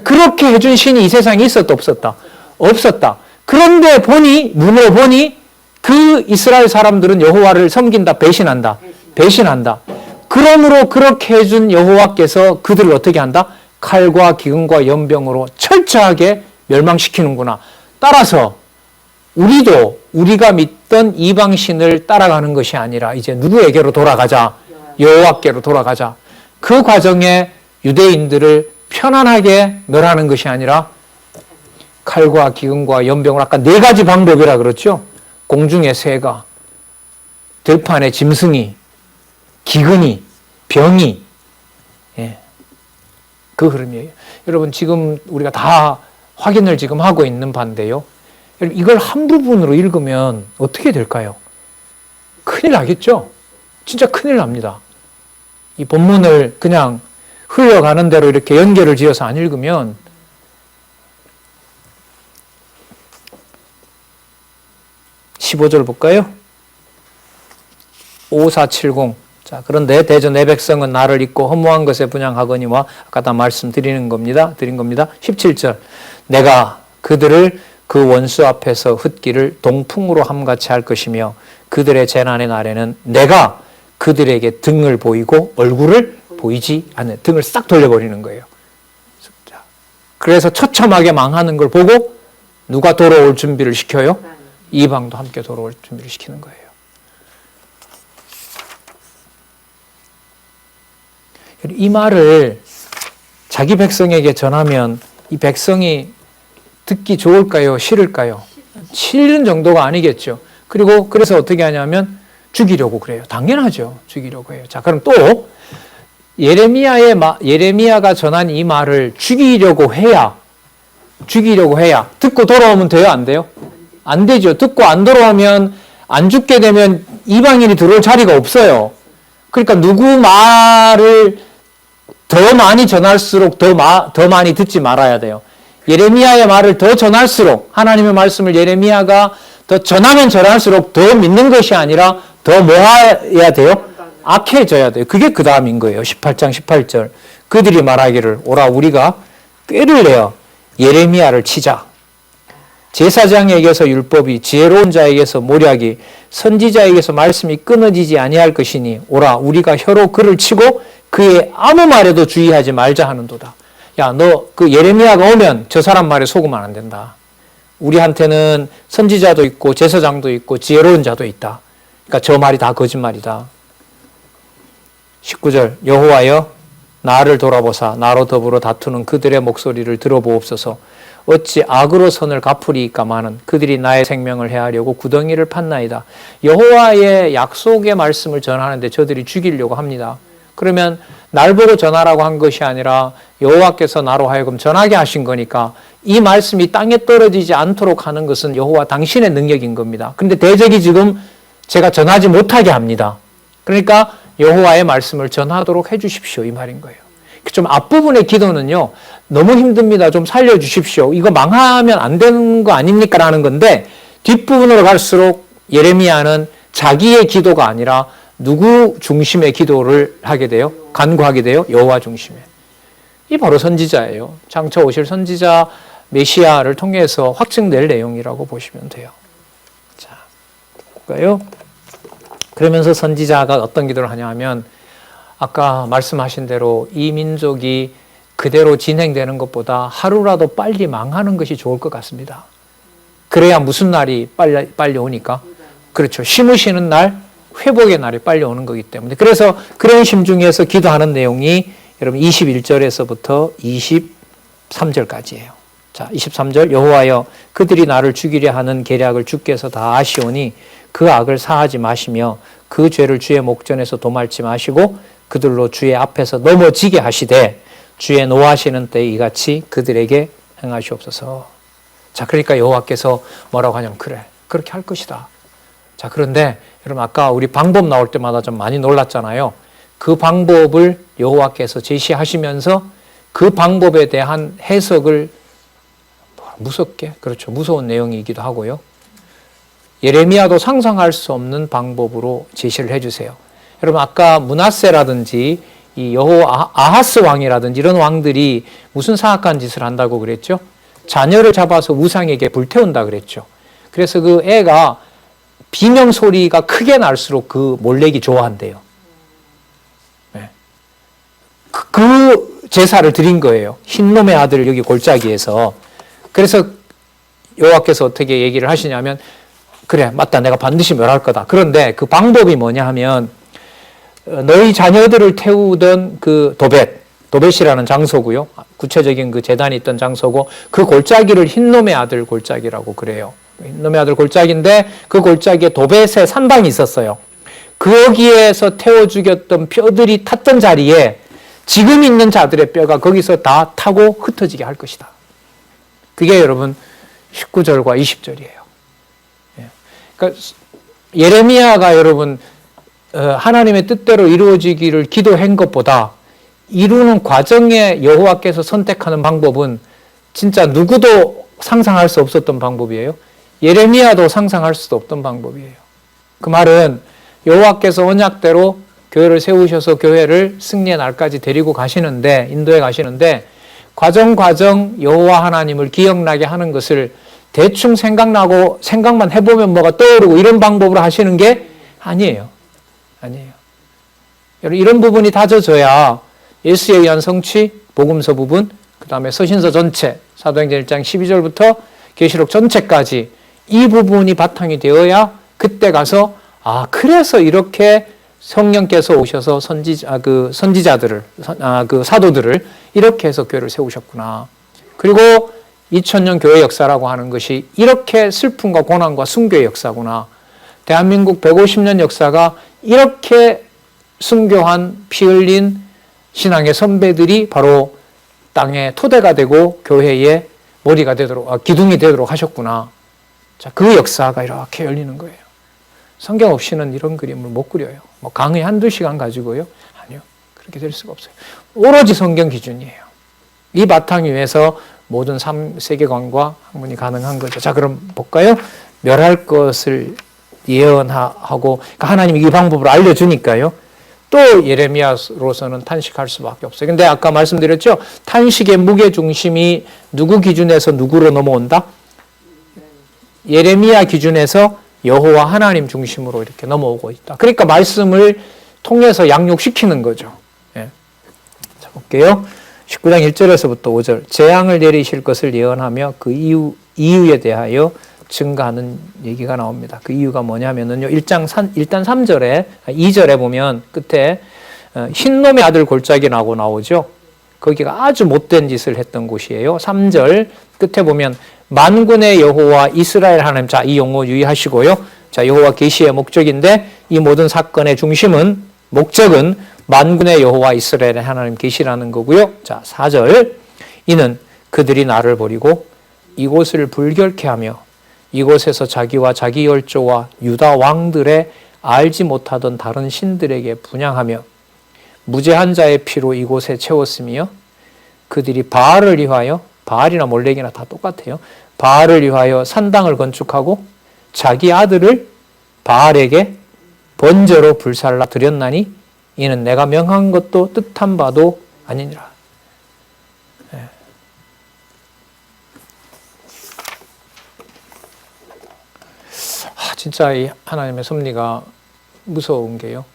그렇게 해준 신이 이 세상에 있었다 없었다? 없었다. 그런데 눈으로 보니 그 이스라엘 사람들은 여호와를 섬긴다, 배신한다. 배신한다. 그러므로 그렇게 해준 여호와께서 그들을 어떻게 한다? 칼과 기근과 연병으로 철저하게 멸망시키는구나. 따라서 우리도 우리가 믿던 이방신을 따라가는 것이 아니라 이제 누구에게로 돌아가자? 여호와께로 돌아가자. 그 과정에 유대인들을 편안하게 멸하는 것이 아니라 칼과 기근과 연병을 아까 4가지 방법이라 그랬죠. 공중의 새가, 들판의 짐승이, 기근이, 병이, 예. 그 흐름이에요. 여러분 지금 우리가 다 확인을 지금 하고 있는 바인데요. 이걸 한 부분으로 읽으면 어떻게 될까요? 큰일 나겠죠? 진짜 큰일 납니다. 이 본문을 그냥 흘러가는 대로 이렇게 연결을 지어서 안 읽으면 15절 볼까요? 5470. 자, 그런데 대저 내 백성은 나를 잊고 허무한 것에 분향하거니와 아까 다 말씀드린 겁니다. 17절. 내가 그들을 그 원수 앞에서 흩기를 동풍으로 함같이 할 것이며 그들의 재난의 날에는 내가 그들에게 등을 보이고 얼굴을 보이지 않는, 등을 싹 돌려버리는 거예요. 그래서 처참하게 망하는 걸 보고 누가 돌아올 준비를 시켜요? 이방도 함께 돌아올 준비를 시키는 거예요. 이 말을 자기 백성에게 전하면 이 백성이 듣기 좋을까요? 싫을까요? 싫은 정도가 아니겠죠. 그리고 그래서 어떻게 하냐면 죽이려고 그래요. 당연하죠. 죽이려고 해요. 자, 그럼 또 예레미야가 전한 이 말을 죽이려고 해야 듣고 돌아오면 돼요? 안 돼요? 안 되죠. 듣고 안 돌아오면 안 죽게 되면 이방인이 들어올 자리가 없어요. 그러니까 누구 말을 더 많이 전할수록 더 많이 듣지 말아야 돼요. 예레미야의 말을 더 전할수록 하나님의 말씀을 예레미야가 더 전하면 전할수록 더 믿는 것이 아니라 더 뭐 해야 돼요? 악해져야 돼요. 그게 그 다음인 거예요. 18장 18절. 그들이 말하기를 오라 우리가 꾀를 내어 예레미야를 치자. 제사장에게서 율법이 지혜로운 자에게서 모략이 선지자에게서 말씀이 끊어지지 아니할 것이니 오라 우리가 혀로 그를 치고 그의 아무 말에도 주의하지 말자 하는도다. 야, 너 그 예레미야가 오면 저 사람 말에 속으면 안 된다. 우리한테는 선지자도 있고 제사장도 있고 지혜로운 자도 있다. 그러니까 저 말이 다 거짓말이다. 19절 여호와여 나를 돌아보사 나로 더불어 다투는 그들의 목소리를 들어보옵소서. 어찌 악으로 선을 갚으리이까마는 그들이 나의 생명을 해하려고 구덩이를 팠나이다. 여호와의 약속의 말씀을 전하는데 저들이 죽이려고 합니다. 그러면 날 보고 전하라고 한 것이 아니라 여호와께서 나로 하여금 전하게 하신 거니까 이 말씀이 땅에 떨어지지 않도록 하는 것은 여호와 당신의 능력인 겁니다. 그런데 대적이 지금 제가 전하지 못하게 합니다. 그러니까 여호와의 말씀을 전하도록 해주십시오 이 말인 거예요. 좀 앞부분의 기도는요 너무 힘듭니다. 좀 살려주십시오. 이거 망하면 안 되는 거 아닙니까? 라는 건데 뒷부분으로 갈수록 예레미야는 자기의 기도가 아니라 누구 중심의 기도를 하게 돼요? 간구하게 돼요? 여호와 중심에. 이 바로 선지자예요. 장차 오실 선지자 메시아를 통해서 확증될 내용이라고 보시면 돼요. 자, 볼까요? 그러면서 선지자가 어떤 기도를 하냐 하면 아까 말씀하신 대로 이 민족이 그대로 진행되는 것보다 하루라도 빨리 망하는 것이 좋을 것 같습니다. 그래야 무슨 날이 빨리 오니까? 그렇죠. 심으시는 날, 회복의 날이 빨리 오는 거기 때문에. 그래서 그런 심중에서 기도하는 내용이 여러분 21절에서부터 23절까지예요. 자, 23절 여호와여 그들이 나를 죽이려 하는 계략을 주께서 다 아시오니 그 악을 사하지 마시며 그 죄를 주의 목전에서 도말지 마시고 그들로 주의 앞에서 넘어지게 하시되 주의 노하시는 때에 이같이 그들에게 행하시옵소서. 자, 그러니까 여호와께서 뭐라고 하냐면 그래 그렇게 할 것이다. 자, 그런데 여러분 아까 우리 방법 나올 때마다 좀 많이 놀랐잖아요. 그 방법을 여호와께서 제시하시면서 그 방법에 대한 해석을 무섭게, 그렇죠, 무서운 내용이기도 하고요. 예레미야도 상상할 수 없는 방법으로 제시를 해주세요. 여러분 아까 므낫세라든지 이 아하스 왕이라든지 이런 왕들이 무슨 사악한 짓을 한다고 그랬죠? 자녀를 잡아서 우상에게 불태운다 그랬죠. 그래서 그 애가 비명 소리가 크게 날수록 그 몰래기 좋아한대요. 네. 그 제사를 드린 거예요. 흰놈의 아들 여기 골짜기에서. 그래서 여호와께서 어떻게 얘기를 하시냐면 그래 맞다 내가 반드시 멸할 거다. 그런데 그 방법이 뭐냐 하면 너희 자녀들을 태우던 그 도벳이라는 장소고요. 구체적인 그 제단이 있던 장소고 그 골짜기를 흰놈의 아들 골짜기라고 그래요. 흰놈의 아들 골짜기인데 그 골짜기에 도벳의 산방이 있었어요. 거기에서 태워 죽였던 뼈들이 탔던 자리에 지금 있는 자들의 뼈가 거기서 다 타고 흩어지게 할 것이다. 그게 여러분 19절과 20절이에요. 그러니까 예레미야가 여러분 하나님의 뜻대로 이루어지기를 기도한 것보다 이루는 과정에 여호와께서 선택하는 방법은 진짜 누구도 상상할 수 없었던 방법이에요. 예레미야도 상상할 수도 없던 방법이에요. 그 말은 여호와께서 언약대로 교회를 세우셔서 교회를 승리의 날까지 데리고 가시는데 인도해 가시는데 과정 여호와 하나님을 기억나게 하는 것을 대충 생각만 해보면 뭐가 떠오르고 이런 방법으로 하시는 게 아니에요. 여러분 이런 부분이 다져져야 예수에 의한 성취, 복음서 부분, 그 다음에 서신서 전체, 사도행전 1장 12절부터 계시록 전체까지 이 부분이 바탕이 되어야 그때 가서 그래서 이렇게 성령께서 오셔서 선지자들을 그 사도들을 이렇게 해서 교회를 세우셨구나. 그리고 2000년 교회 역사라고 하는 것이 이렇게 슬픔과 고난과 순교의 역사구나. 대한민국 150년 역사가 이렇게 순교한 피 흘린 신앙의 선배들이 바로 땅의 토대가 되고 교회의 머리가 되도록 기둥이 되도록 하셨구나. 자, 그 역사가 이렇게 열리는 거예요. 성경 없이는 이런 그림을 못 그려요. 뭐 강의 한두 시간 가지고요. 아니요. 그렇게 될 수가 없어요. 오로지 성경 기준이에요. 이 바탕 위에서 모든 세계관과 학문이 가능한 거죠. 자, 그럼 볼까요? 멸할 것을 예언하고, 그러니까 하나님이 이 방법을 알려주니까요. 또 예레미야로서는 탄식할 수밖에 없어요. 근데 아까 말씀드렸죠? 탄식의 무게중심이 누구 기준에서 누구로 넘어온다? 예레미야 기준에서 여호와 하나님 중심으로 이렇게 넘어오고 있다. 그러니까 말씀을 통해서 양육시키는 거죠. 예. 자, 볼게요. 19장 1절에서부터 5절. 재앙을 내리실 것을 예언하며 그 이유에 대하여 증가하는 얘기가 나옵니다. 그 이유가 뭐냐면요. 일단 3절에, 2절에 보면 끝에 흰놈의 아들 골짜기라고 나오죠. 거기가 아주 못된 짓을 했던 곳이에요. 3절 끝에 보면 만군의 여호와 이스라엘 하나님. 자, 이 용어 유의하시고요. 자, 여호와 계시의 목적인데 이 모든 사건의 목적은 만군의 여호와 이스라엘 하나님 계시라는 거고요. 자, 4절. 이는 그들이 나를 버리고 이곳을 불결케 하며 이곳에서 자기와 자기 열조와 유다 왕들의 알지 못하던 다른 신들에게 분향하며 무죄한 자의 피로 이곳에 채웠으며 그들이 바알을 위하여, 바알이나 몰렉이나 다 똑같아요. 바알을 위하여 산당을 건축하고 자기 아들을 바알에게 번제로 불살라 드렸나니 이는 내가 명한 것도 뜻한 바도 아니니라. 진짜 이 하나님의 섭리가 무서운 게요.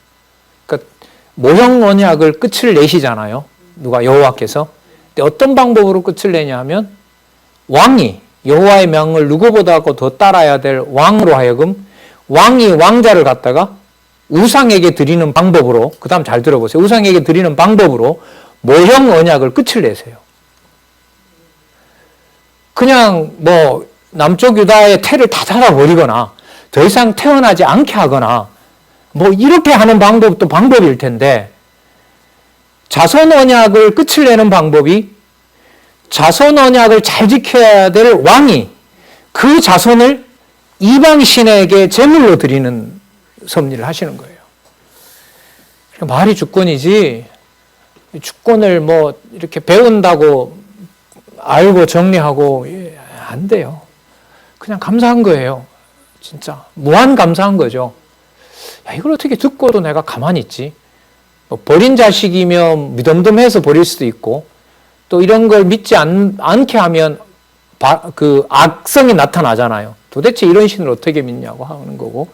그러니까 모형 언약을 끝을 내시잖아요. 누가? 여호와께서. 근데 어떤 방법으로 끝을 내냐 하면 왕이 여호와의 명을 누구보다도 더 따라야 될 왕으로 하여금 왕이 왕자를 갖다가 우상에게 드리는 방법으로, 그 다음 잘 들어보세요. 우상에게 드리는 방법으로 모형 언약을 끝을 내세요. 그냥 뭐 남쪽 유다의 태를 다 닫아버리거나 더 이상 태어나지 않게 하거나 뭐 이렇게 하는 방법도 방법일 텐데 자손 언약을 끝을 내는 방법이 자손 언약을 잘 지켜야 될 왕이 그 자손을 이방 신에게 제물로 드리는 섭리를 하시는 거예요. 말이 주권이지 주권을 뭐 이렇게 배운다고 알고 정리하고 안 돼요. 그냥 감사한 거예요. 진짜 무한 감사한 거죠. 야, 이걸 어떻게 듣고도 내가 가만히 있지? 뭐 버린 자식이면 무덤덤해서 버릴 수도 있고 또 이런 걸 믿지 않게 하면 그 악성이 나타나잖아요. 도대체 이런 신을 어떻게 믿냐고 하는 거고.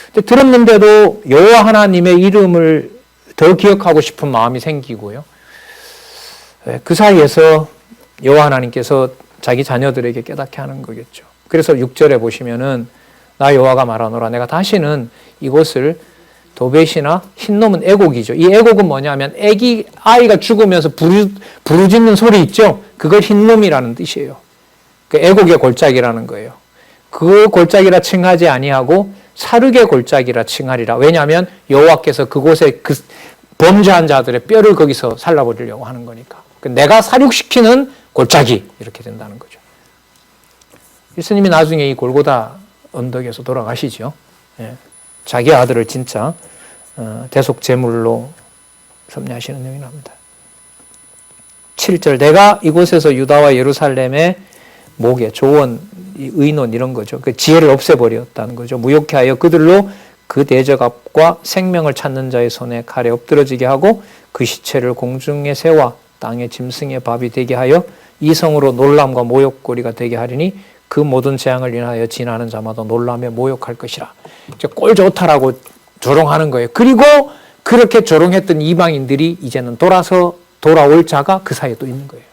근데 들었는데도 여호와 하나님의 이름을 더 기억하고 싶은 마음이 생기고요. 그 사이에서 여호와 하나님께서 자기 자녀들에게 깨닫게 하는 거겠죠. 그래서 6절에 보시면은 나 여호와가 말하노라 내가 다시는 이곳을 도벳이나 흰놈은 애곡이죠. 이 애곡은 뭐냐면 아이가 죽으면서 부르짖는 소리 있죠. 그걸 흰놈이라는 뜻이에요. 그 애곡의 골짜기라는 거예요. 그 골짜기라 칭하지 아니하고 사륙의 골짜기라 칭하리라. 왜냐하면 여호와께서 그곳에 그 범죄한 자들의 뼈를 거기서 살라버리려고 하는 거니까. 내가 사륙시키는 골짜기 이렇게 된다는 거죠. 예수님이 나중에 이 골고다 언덕에서 돌아가시죠. 예. 자기 아들을 진짜 대속 제물로 섭리하시는 내용이 나옵니다. 7절 내가 이곳에서 유다와 예루살렘의 목에 조언, 의논 이런 거죠. 그 지혜를 없애버렸다는 거죠. 무욕케 하여 그들로 그 대적압과 생명을 찾는 자의 손에 칼에 엎드러지게 하고 그 시체를 공중에 세워 땅의 짐승의 밥이 되게 하여 이성으로 놀람과 모욕거리가 되게 하리니 그 모든 재앙을 인하여 지나는 자마다 놀라며 모욕할 것이라. 꼴 좋다라고 조롱하는 거예요. 그리고 그렇게 조롱했던 이방인들이 이제는 돌아올 자가 그 사이에 또 있는 거예요.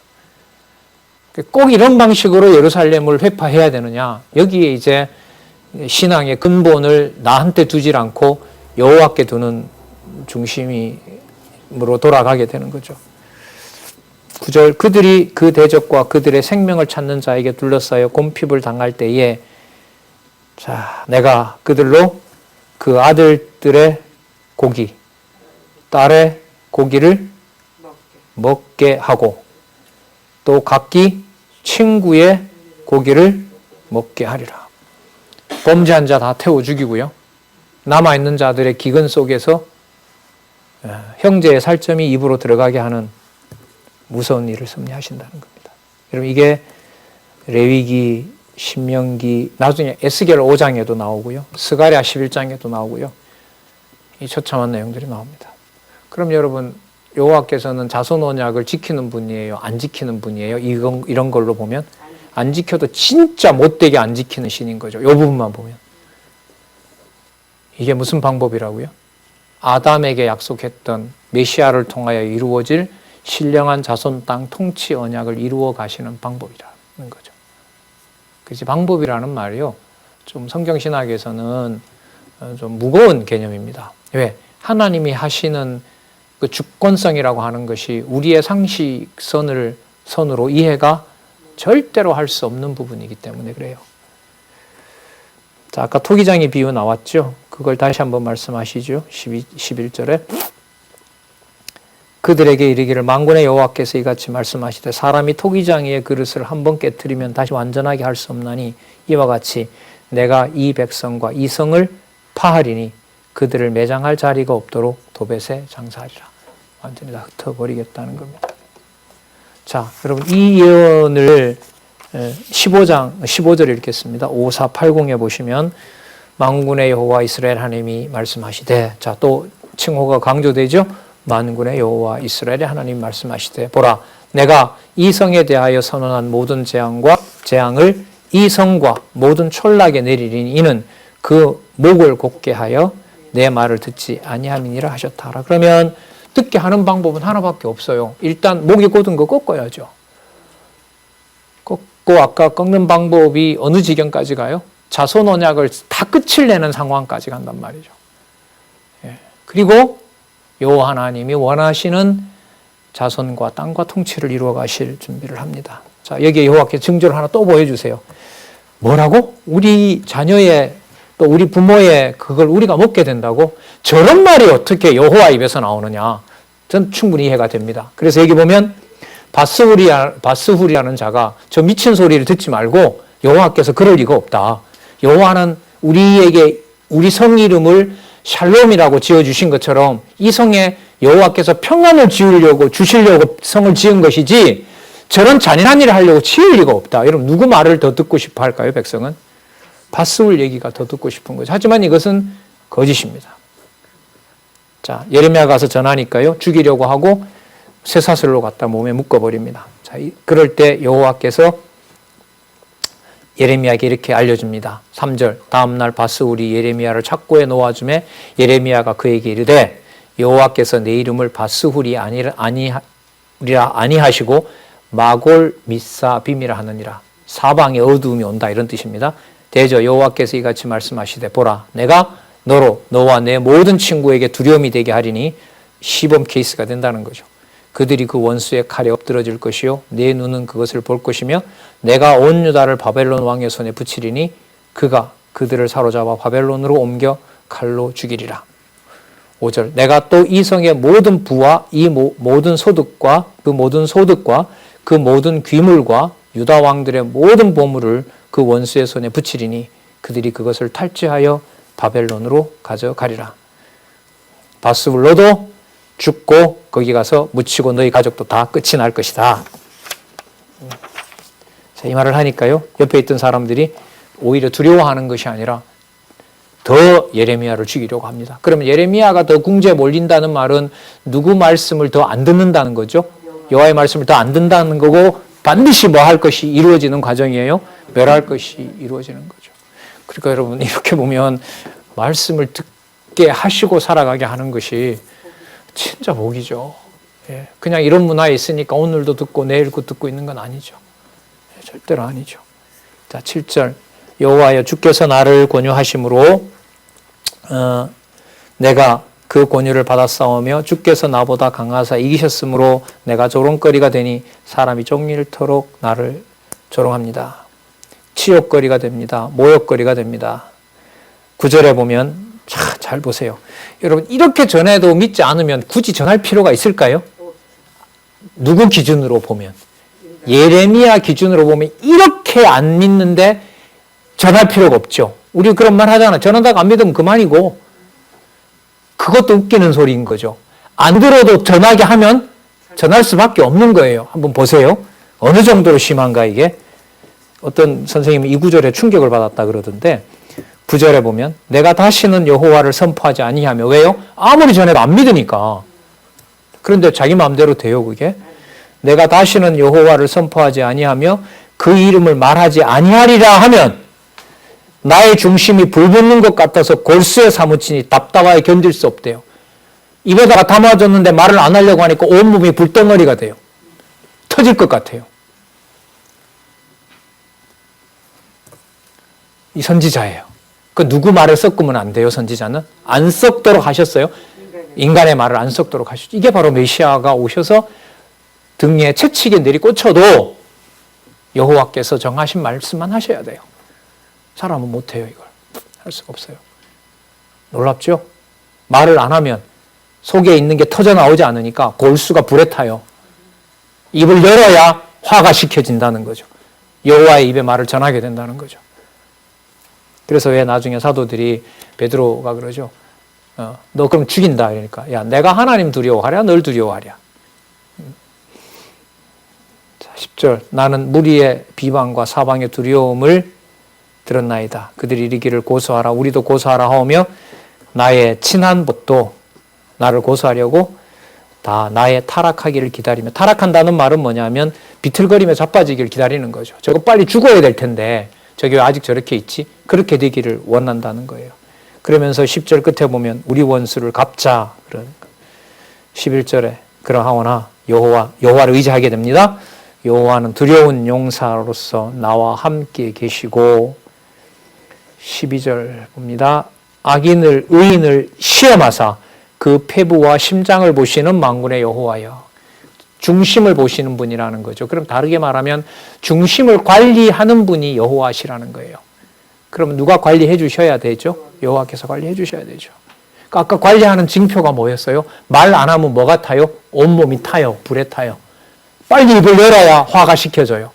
꼭 이런 방식으로 예루살렘을 회파해야 되느냐. 여기에 이제 신앙의 근본을 나한테 두질 않고 여호와께 두는 중심으로 돌아가게 되는 거죠. 9절 그들이 그 대적과 그들의 생명을 찾는 자에게 둘러싸여 곰핍을 당할 때에 자 내가 그들로 그 아들들의 고기 딸의 고기를 먹게 하고 또 각기 친구의 고기를 먹게 하리라. 범죄한 자 다 태워 죽이고요. 남아있는 자들의 기근 속에서 형제의 살점이 입으로 들어가게 하는 무서운 일을 섭리하신다는 겁니다. 여러분 이게 레위기, 신명기, 나중에 에스겔 5장에도 나오고요. 스가랴 11장에도 나오고요. 이 처참한 내용들이 나옵니다. 그럼 여러분 여호와께서는 자손 언약을 지키는 분이에요? 안 지키는 분이에요? 이런 걸로 보면 안 지켜도 진짜 못되게 안 지키는 신인 거죠. 이 부분만 보면. 이게 무슨 방법이라고요? 아담에게 약속했던 메시아를 통하여 이루어질 신령한 자손 땅 통치 언약을 이루어 가시는 방법이라는 거죠. 그래서 방법이라는 말이요. 좀 성경신학에서는 좀 무거운 개념입니다. 왜? 하나님이 하시는 그 주권성이라고 하는 것이 우리의 상식선으로 이해가 절대로 할 수 없는 부분이기 때문에 그래요. 자, 아까 토기장의 비유 나왔죠? 그걸 다시 한번 말씀하시죠. 11절에. 그들에게 이르기를 만군의 여호와께서 이같이 말씀하시되 사람이 토기장이의 그릇을 한번 깨트리면 다시 완전하게 할 수 없나니 이와 같이 내가 이 백성과 이 성을 파하리니 그들을 매장할 자리가 없도록 도벳에 장사하리라. 완전히 다 흩어버리겠다는 겁니다. 자, 여러분 이 예언을 15절 읽겠습니다. 5480에 보시면 만군의 여호와 이스라엘 하나님이 말씀하시되, 자, 또 칭호가 강조되죠. 만군의 여호와 이스라엘의 하나님 말씀하시되 보라 내가 이 성에 대하여 선언한 모든 재앙을 이 성과 모든 촌락에 내리리니 이는 그 목을 곧게 하여 내 말을 듣지 아니함이니라 하셨다라. 그러면 듣게 하는 방법은 하나밖에 없어요. 일단 목이 곧은 거 꺾어야죠. 꺾고 아까 꺾는 방법이 어느 지경까지 가요? 자손 언약을 다 끝을 내는 상황까지 간단 말이죠. 예. 그리고 여호와 하나님이 원하시는 자손과 땅과 통치를 이루어 가실 준비를 합니다. 자, 여기에 여호와께서 증조를 하나 또 보여주세요. 뭐라고? 우리 자녀의 또 우리 부모의 그걸 우리가 먹게 된다고? 저런 말이 어떻게 여호와 입에서 나오느냐? 전 충분히 이해가 됩니다. 그래서 여기 보면 바스후리라는 자가 저 미친 소리를 듣지 말고 여호와께서 그럴 리가 없다. 여호와는 우리에게 우리 성 이름을 샬롬이라고 지어주신 것처럼 이 성에 여호와께서 평안을 주시려고 성을 지은 것이지 저런 잔인한 일을 하려고 지을 리가 없다. 여러분 누구 말을 더 듣고 싶어 할까요? 백성은? 바스울 얘기가 더 듣고 싶은 거죠. 하지만 이것은 거짓입니다. 자, 예레미야 가서 전하니까요. 죽이려고 하고 쇠사슬로 갖다 몸에 묶어버립니다. 자, 그럴 때 여호와께서 예레미야에게 이렇게 알려줍니다. 3절 다음날 바스울이 예레미야를 착고에 놓아주매 예레미야가 그에게 이르되 여호와께서 내 이름을 바스훌이 아니하시고 마골 미사빔이라 하느니라. 사방에 어두움이 온다 이런 뜻입니다. 대저 여호와께서 이같이 말씀하시되 보라 내가 너로 너와 내 모든 친구에게 두려움이 되게 하리니 시범 케이스가 된다는 거죠. 그들이 그 원수의 칼에 엎드러질 것이요 내 눈은 그것을 볼 것이며 내가 온 유다를 바벨론 왕의 손에 붙이리니 그가 그들을 사로잡아 바벨론으로 옮겨 칼로 죽이리라. 5절 내가 또 이 성의 모든 부와 이 모든 소득과 그 모든 귀물과 유다 왕들의 모든 보물을 그 원수의 손에 붙이리니 그들이 그것을 탈취하여 바벨론으로 가져가리라. 바스불로도 죽고 거기 가서 묻히고 너희 가족도 다 끝이 날 것이다. 자, 이 말을 하니까요. 옆에 있던 사람들이 오히려 두려워하는 것이 아니라 더 예레미야를 죽이려고 합니다. 그러면 예레미야가 더 궁지에 몰린다는 말은 누구 말씀을 더 안 듣는다는 거죠? 여호와의 말씀을 더 안 듣는다는 거고 반드시 뭐 할 것이 이루어지는 과정이에요? 멸할 것이 이루어지는 거죠. 그러니까 여러분 이렇게 보면 말씀을 듣게 하시고 살아가게 하는 것이 진짜 복이죠. 예, 그냥 이런 문화에 있으니까 오늘도 듣고 내일도 듣고 있는 건 아니죠. 예, 절대로 아니죠. 자, 7절 여호와여 주께서 나를 권유하심으로 내가 그 권유를 받았사오며 주께서 나보다 강하사 이기셨으므로 내가 조롱거리가 되니 사람이 종일토록 나를 조롱합니다. 치욕거리가 됩니다. 모욕거리가 됩니다. 9절에 보면 잘 보세요. 여러분 이렇게 전해도 믿지 않으면 굳이 전할 필요가 있을까요? 누구 기준으로 보면? 예레미야 기준으로 보면 이렇게 안 믿는데 전할 필요가 없죠. 우리 그런 말 하잖아. 전하다가 안 믿으면 그만이고 그것도 웃기는 소리인 거죠. 안 들어도 전하게 하면 전할 수밖에 없는 거예요. 한번 보세요. 어느 정도로 심한가 이게? 어떤 선생님이 이 구절에 충격을 받았다 그러던데 9절에 보면 내가 다시는 여호와를 선포하지 아니하며 왜요? 아무리 전에도 안 믿으니까. 그런데 자기 마음대로 돼요 그게? 내가 다시는 여호와를 선포하지 아니하며 그 이름을 말하지 아니하리라 하면 나의 중심이 불붙는 것 같아서 골수에 사무치니 답답하게 견딜 수 없대요. 입에다가 담아줬는데 말을 안 하려고 하니까 온몸이 불덩어리가 돼요. 터질 것 같아요. 이 선지자예요. 그 누구 말을 섞으면 안 돼요, 선지자는? 안 섞도록 하셨어요. 인간의 말을 안 섞도록 하셨죠. 이게 바로 메시아가 오셔서 등에 채찍에 내리꽂혀도 여호와께서 정하신 말씀만 하셔야 돼요. 사람은 못해요, 이걸. 할 수가 없어요. 놀랍죠? 말을 안 하면 속에 있는 게 터져나오지 않으니까 골수가 불에 타요. 입을 열어야 화가 식혀진다는 거죠. 여호와의 입에 말을 전하게 된다는 거죠. 그래서 왜 나중에 사도들이 베드로가 그러죠. 너 그럼 죽인다. 그러니까 야 내가 하나님 두려워하랴 널 두려워하랴. 자, 10절 나는 무리의 비방과 사방의 두려움을 들었나이다. 그들이 이르기를 고소하라 우리도 고소하라 하오며 나의 친한 벗도 나를 고소하려고 다 나의 타락하기를 기다리며 타락한다는 말은 뭐냐면 비틀거리며 자빠지기를 기다리는 거죠. 저거 빨리 죽어야 될 텐데 저게 왜 아직 저렇게 있지? 그렇게 되기를 원한다는 거예요. 그러면서 10절 끝에 보면 우리 원수를 갚자. 11절에 그러하오나 여호와를 의지하게 됩니다. 여호와는 두려운 용사로서 나와 함께 계시고 12절 봅니다. 악인을 의인을 시험하사 그 폐부와 심장을 보시는 만군의 여호와여. 중심을 보시는 분이라는 거죠. 그럼 다르게 말하면 중심을 관리하는 분이 여호와시라는 거예요. 그럼 누가 관리해 주셔야 되죠? 여호와께서 관리해 주셔야 되죠. 그러니까 아까 관리하는 징표가 뭐였어요? 말 안 하면 뭐가 타요? 온몸이 타요. 불에 타요. 빨리 입을 열어야 화가 식혀져요.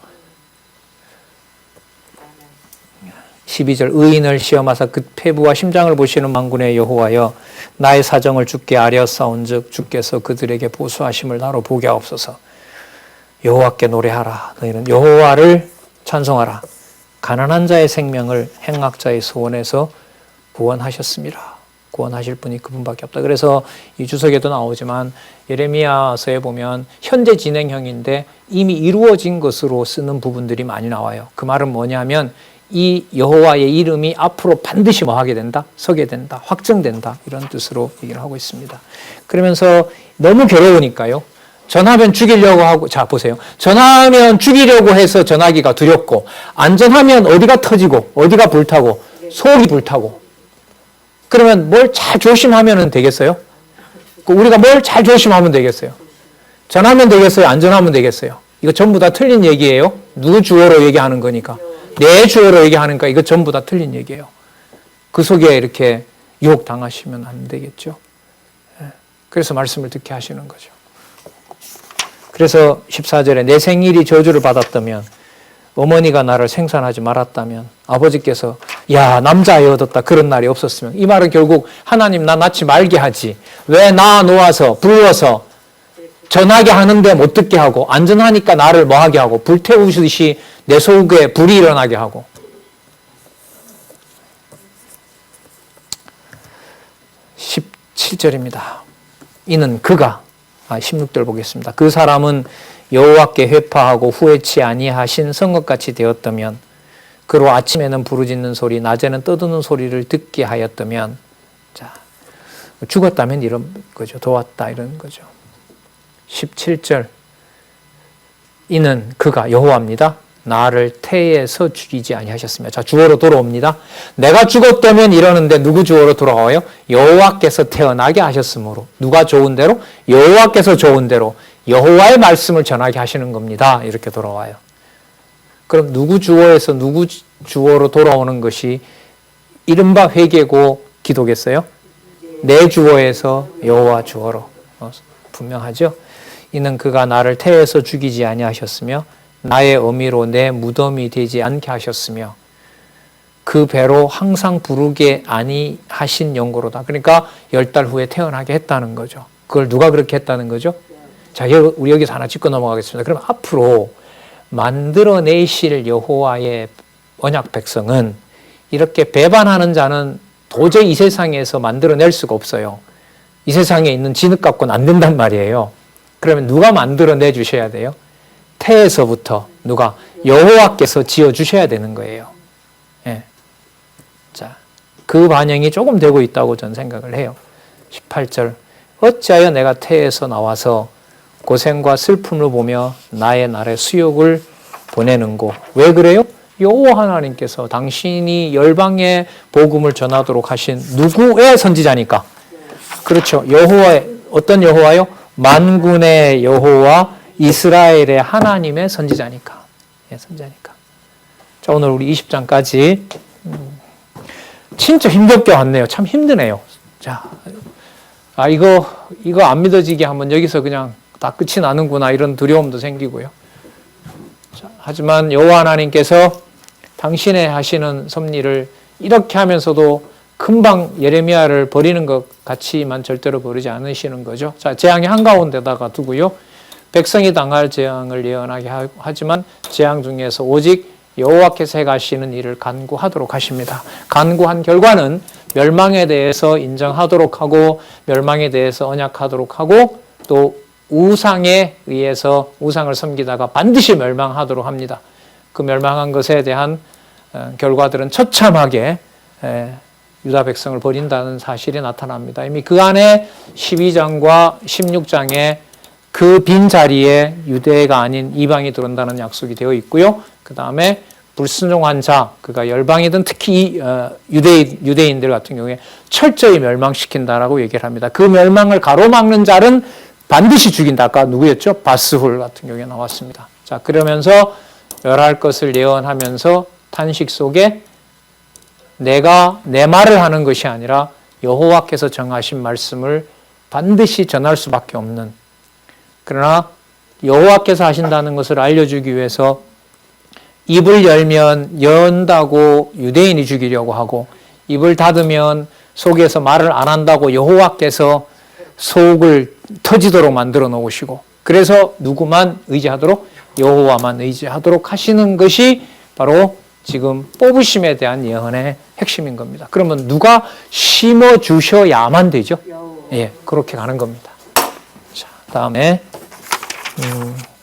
12절 의인을 시험하사 그 폐부와 심장을 보시는 만군의 여호와여 나의 사정을 주께 아뢰었사온즉 주께서 그들에게 보수하심을 나로 보게 하옵소서. 여호와께 노래하라. 너희는 여호와를 찬송하라. 가난한 자의 생명을 행악자의 소원에서 구원하셨습니다. 구원하실 분이 그분밖에 없다. 그래서 이 주석에도 나오지만 예레미야서에 보면 현재 진행형인데 이미 이루어진 것으로 쓰는 부분들이 많이 나와요. 그 말은 뭐냐면 이 여호와의 이름이 앞으로 반드시 뭐 하게 된다? 서게 된다. 확정된다. 이런 뜻으로 얘기를 하고 있습니다. 그러면서 너무 괴로우니까요. 전하면 죽이려고 하고, 자, 보세요. 전하면 죽이려고 해서 전하기가 두렵고, 안 전하면 어디가 터지고, 어디가 불타고, 속이 불타고. 그러면 뭘 잘 조심하면 되겠어요? 우리가 뭘 잘 조심하면 되겠어요? 전하면 되겠어요? 안 전하면 되겠어요? 이거 전부 다 틀린 얘기예요. 누구 주어로 얘기하는 거니까. 내 주어로 얘기하니까 이거 전부 다 틀린 얘기예요. 그 속에 이렇게 유혹당하시면 안 되겠죠. 그래서 말씀을 듣게 하시는 거죠. 그래서 14절에 내 생일이 저주를 받았다면 어머니가 나를 생산하지 말았다면 아버지께서 야 남자아이 얻었다 그런 날이 없었으면 이 말은 결국 하나님 나 낳지 말게 하지 왜 나 놓아서 불러서 전하게 하는데 못 듣게 하고 안 전하니까 나를 뭐하게 하고 불태우듯이 내 속에 불이 일어나게 하고 17절입니다. 이는 그가 16절 보겠습니다. 그 사람은 여호와께 회파하고 후회치 아니하신 성읍같이 되었다면 그로 아침에는 부르짖는 소리 낮에는 떠드는 소리를 듣게 하였다면 자 죽었다면 이런 거죠. 도왔다 이런 거죠. 17절 이는 그가 여호와입니다. 나를 태에서 죽이지 아니하셨으며 자 주어로 돌아옵니다. 내가 죽었다면 이러는데 누구 주어로 돌아와요? 여호와께서 태어나게 하셨으므로 누가 좋은 대로? 여호와께서 좋은 대로 여호와의 말씀을 전하게 하시는 겁니다. 이렇게 돌아와요. 그럼 누구 주어에서 누구 주어로 돌아오는 것이 이른바 회개고 기도겠어요? 내 주어에서 여호와 주어로 분명하죠? 이는 그가 나를 태에서 죽이지 아니하셨으며 나의 어미로 내 무덤이 되지 않게 하셨으며 그 배로 항상 부르게 아니하신 연고로다. 그러니까 10달 후에 태어나게 했다는 거죠. 그걸 누가 그렇게 했다는 거죠? 자, 우리 여기서 하나 짚고 넘어가겠습니다. 그럼 앞으로 만들어내실 여호와의 언약 백성은 이렇게 배반하는 자는 도저히 이 세상에서 만들어낼 수가 없어요. 이 세상에 있는 진흙 갖고는 안 된단 말이에요. 그러면 누가 만들어내 주셔야 돼요? 태에서부터 누가? 여호와께서 지어주셔야 되는 거예요. 예. 자, 그 반영이 조금 되고 있다고 저는 생각을 해요. 18절 어찌하여 내가 태에서 나와서 고생과 슬픔을 보며 나의 날에 수욕을 보내는고. 왜 그래요? 여호와 하나님께서 당신이 열방에 복음을 전하도록 하신 누구의 선지자니까? 그렇죠. 여호와의, 어떤 여호와요? 만군의 여호와 이스라엘의 하나님의 선지자니까. 예, 선지자니까. 자, 오늘 우리 20장까지 진짜 힘겹게 왔네요. 참 힘드네요. 자, 이거 안 믿어지게 하면 여기서 그냥 다 끝이 나는구나 이런 두려움도 생기고요. 자, 하지만 여호와 하나님께서 당신의 하시는 섭리를 이렇게 하면서도 금방 예레미야를 버리는 것 같이만 절대로 버리지 않으시는 거죠. 자, 재앙이 한가운데다가 두고요. 백성이 당할 재앙을 예언하게 하지만 재앙 중에서 오직 여호와께서 행하시는 일을 간구하도록 하십니다. 간구한 결과는 멸망에 대해서 인정하도록 하고 멸망에 대해서 언약하도록 하고 또 우상에 의해서 우상을 섬기다가 반드시 멸망하도록 합니다. 그 멸망한 것에 대한 결과들은 처참하게 유다 백성을 버린다는 사실이 나타납니다. 이미 그 안에 12장과 16장에 그 빈자리에 유대가 아닌 이방이 들어온다는 약속이 되어 있고요. 그 다음에 불순종한 자, 그가 열방이든 특히 유대인들 같은 경우에 철저히 멸망시킨다라고 얘기를 합니다. 그 멸망을 가로막는 자는 반드시 죽인다. 아까 누구였죠? 바스훌 같은 경우에 나왔습니다. 자, 그러면서 멸할 것을 예언하면서 탄식 속에 내가 내 말을 하는 것이 아니라 여호와께서 정하신 말씀을 반드시 전할 수밖에 없는, 그러나 여호와께서 하신다는 것을 알려주기 위해서 입을 열면 연다고 유대인이 죽이려고 하고 입을 닫으면 속에서 말을 안 한다고 여호와께서 속을 터지도록 만들어 놓으시고, 그래서 누구만 의지하도록? 여호와만 의지하도록 하시는 것이 바로 지금 뽑으심에 대한 예언의 핵심인 겁니다. 그러면 누가 심어주셔야만 되죠? 예, 그렇게 가는 겁니다. 자, 다음에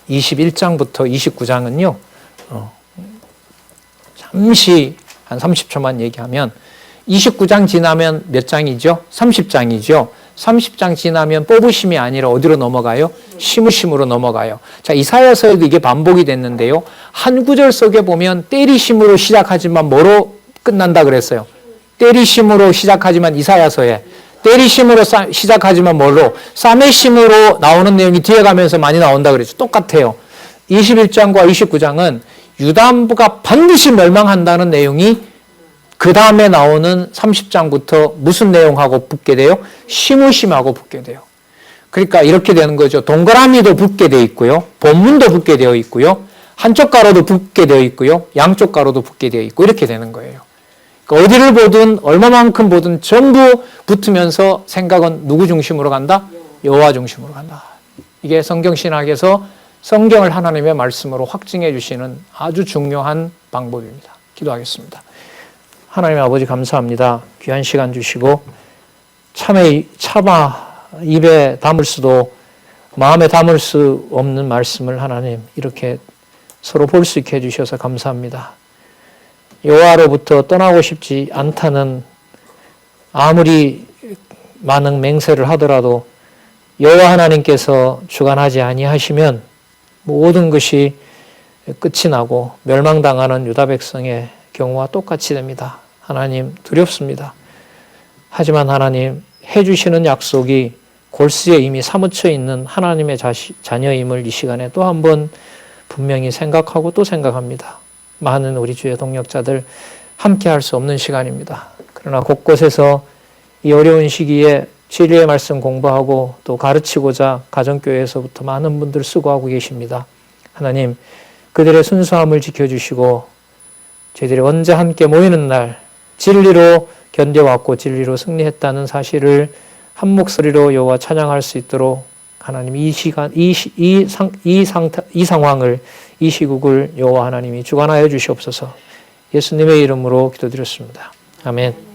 21장부터 29장은요. 잠시 한 30초만 얘기하면 29장 지나면 몇 장이죠? 30장이죠. 30장 지나면 뽑으심이 아니라 어디로 넘어가요? 심으심으로 넘어가요. 자, 이사야서에도 이게 반복이 됐는데요. 한 구절 속에 보면 때리심으로 시작하지만 뭐로 끝난다 그랬어요? 때리심으로 시작하지만 이사야서에 때리심으로 시작하지만 뭐로? 싸매심으로 나오는 내용이 뒤에 가면서 많이 나온다 그랬죠. 똑같아요. 21장과 29장은 유다가 반드시 멸망한다는 내용이 그 다음에 나오는 30장부터 무슨 내용하고 붙게 돼요? 심으심하고 붙게 돼요. 그러니까 이렇게 되는 거죠. 동그라미도 붙게 되어 있고요. 본문도 붙게 되어 있고요. 한쪽 가로도 붙게 되어 있고요. 양쪽 가로도 붙게 되어 있고 이렇게 되는 거예요. 그러니까 어디를 보든 얼마만큼 보든 전부 붙으면서 생각은 누구 중심으로 간다? 여호와 중심으로 간다. 이게 성경신학에서 성경을 하나님의 말씀으로 확증해 주시는 아주 중요한 방법입니다. 기도하겠습니다. 하나님 아버지 감사합니다. 귀한 시간 주시고 차마 입에 담을 수도 마음에 담을 수 없는 말씀을 하나님 이렇게 서로 볼 수 있게 해주셔서 감사합니다. 여호와로부터 떠나고 싶지 않다는 아무리 많은 맹세를 하더라도 여호와 하나님께서 주관하지 아니하시면 모든 것이 끝이 나고 멸망당하는 유다 백성의 경우와 똑같이 됩니다. 하나님 두렵습니다. 하지만 하나님 해주시는 약속이 골수에 이미 사무쳐 있는 하나님의 자녀임을 이 시간에 또 한 번 분명히 생각하고 또 생각합니다. 많은 우리 주의 동역자들 함께 할 수 없는 시간입니다. 그러나 곳곳에서 이 어려운 시기에 진리의 말씀 공부하고 또 가르치고자 가정교회에서부터 많은 분들 수고하고 계십니다. 하나님 그들의 순수함을 지켜주시고 저희들이 언제 함께 모이는 날 진리로 견뎌왔고 진리로 승리했다는 사실을 한 목소리로 여호와 찬양할 수 있도록 하나님 이 시간 이 상황을 이 시국을 여호와 하나님이 주관하여 주시옵소서. 예수님의 이름으로 기도드렸습니다. 아멘.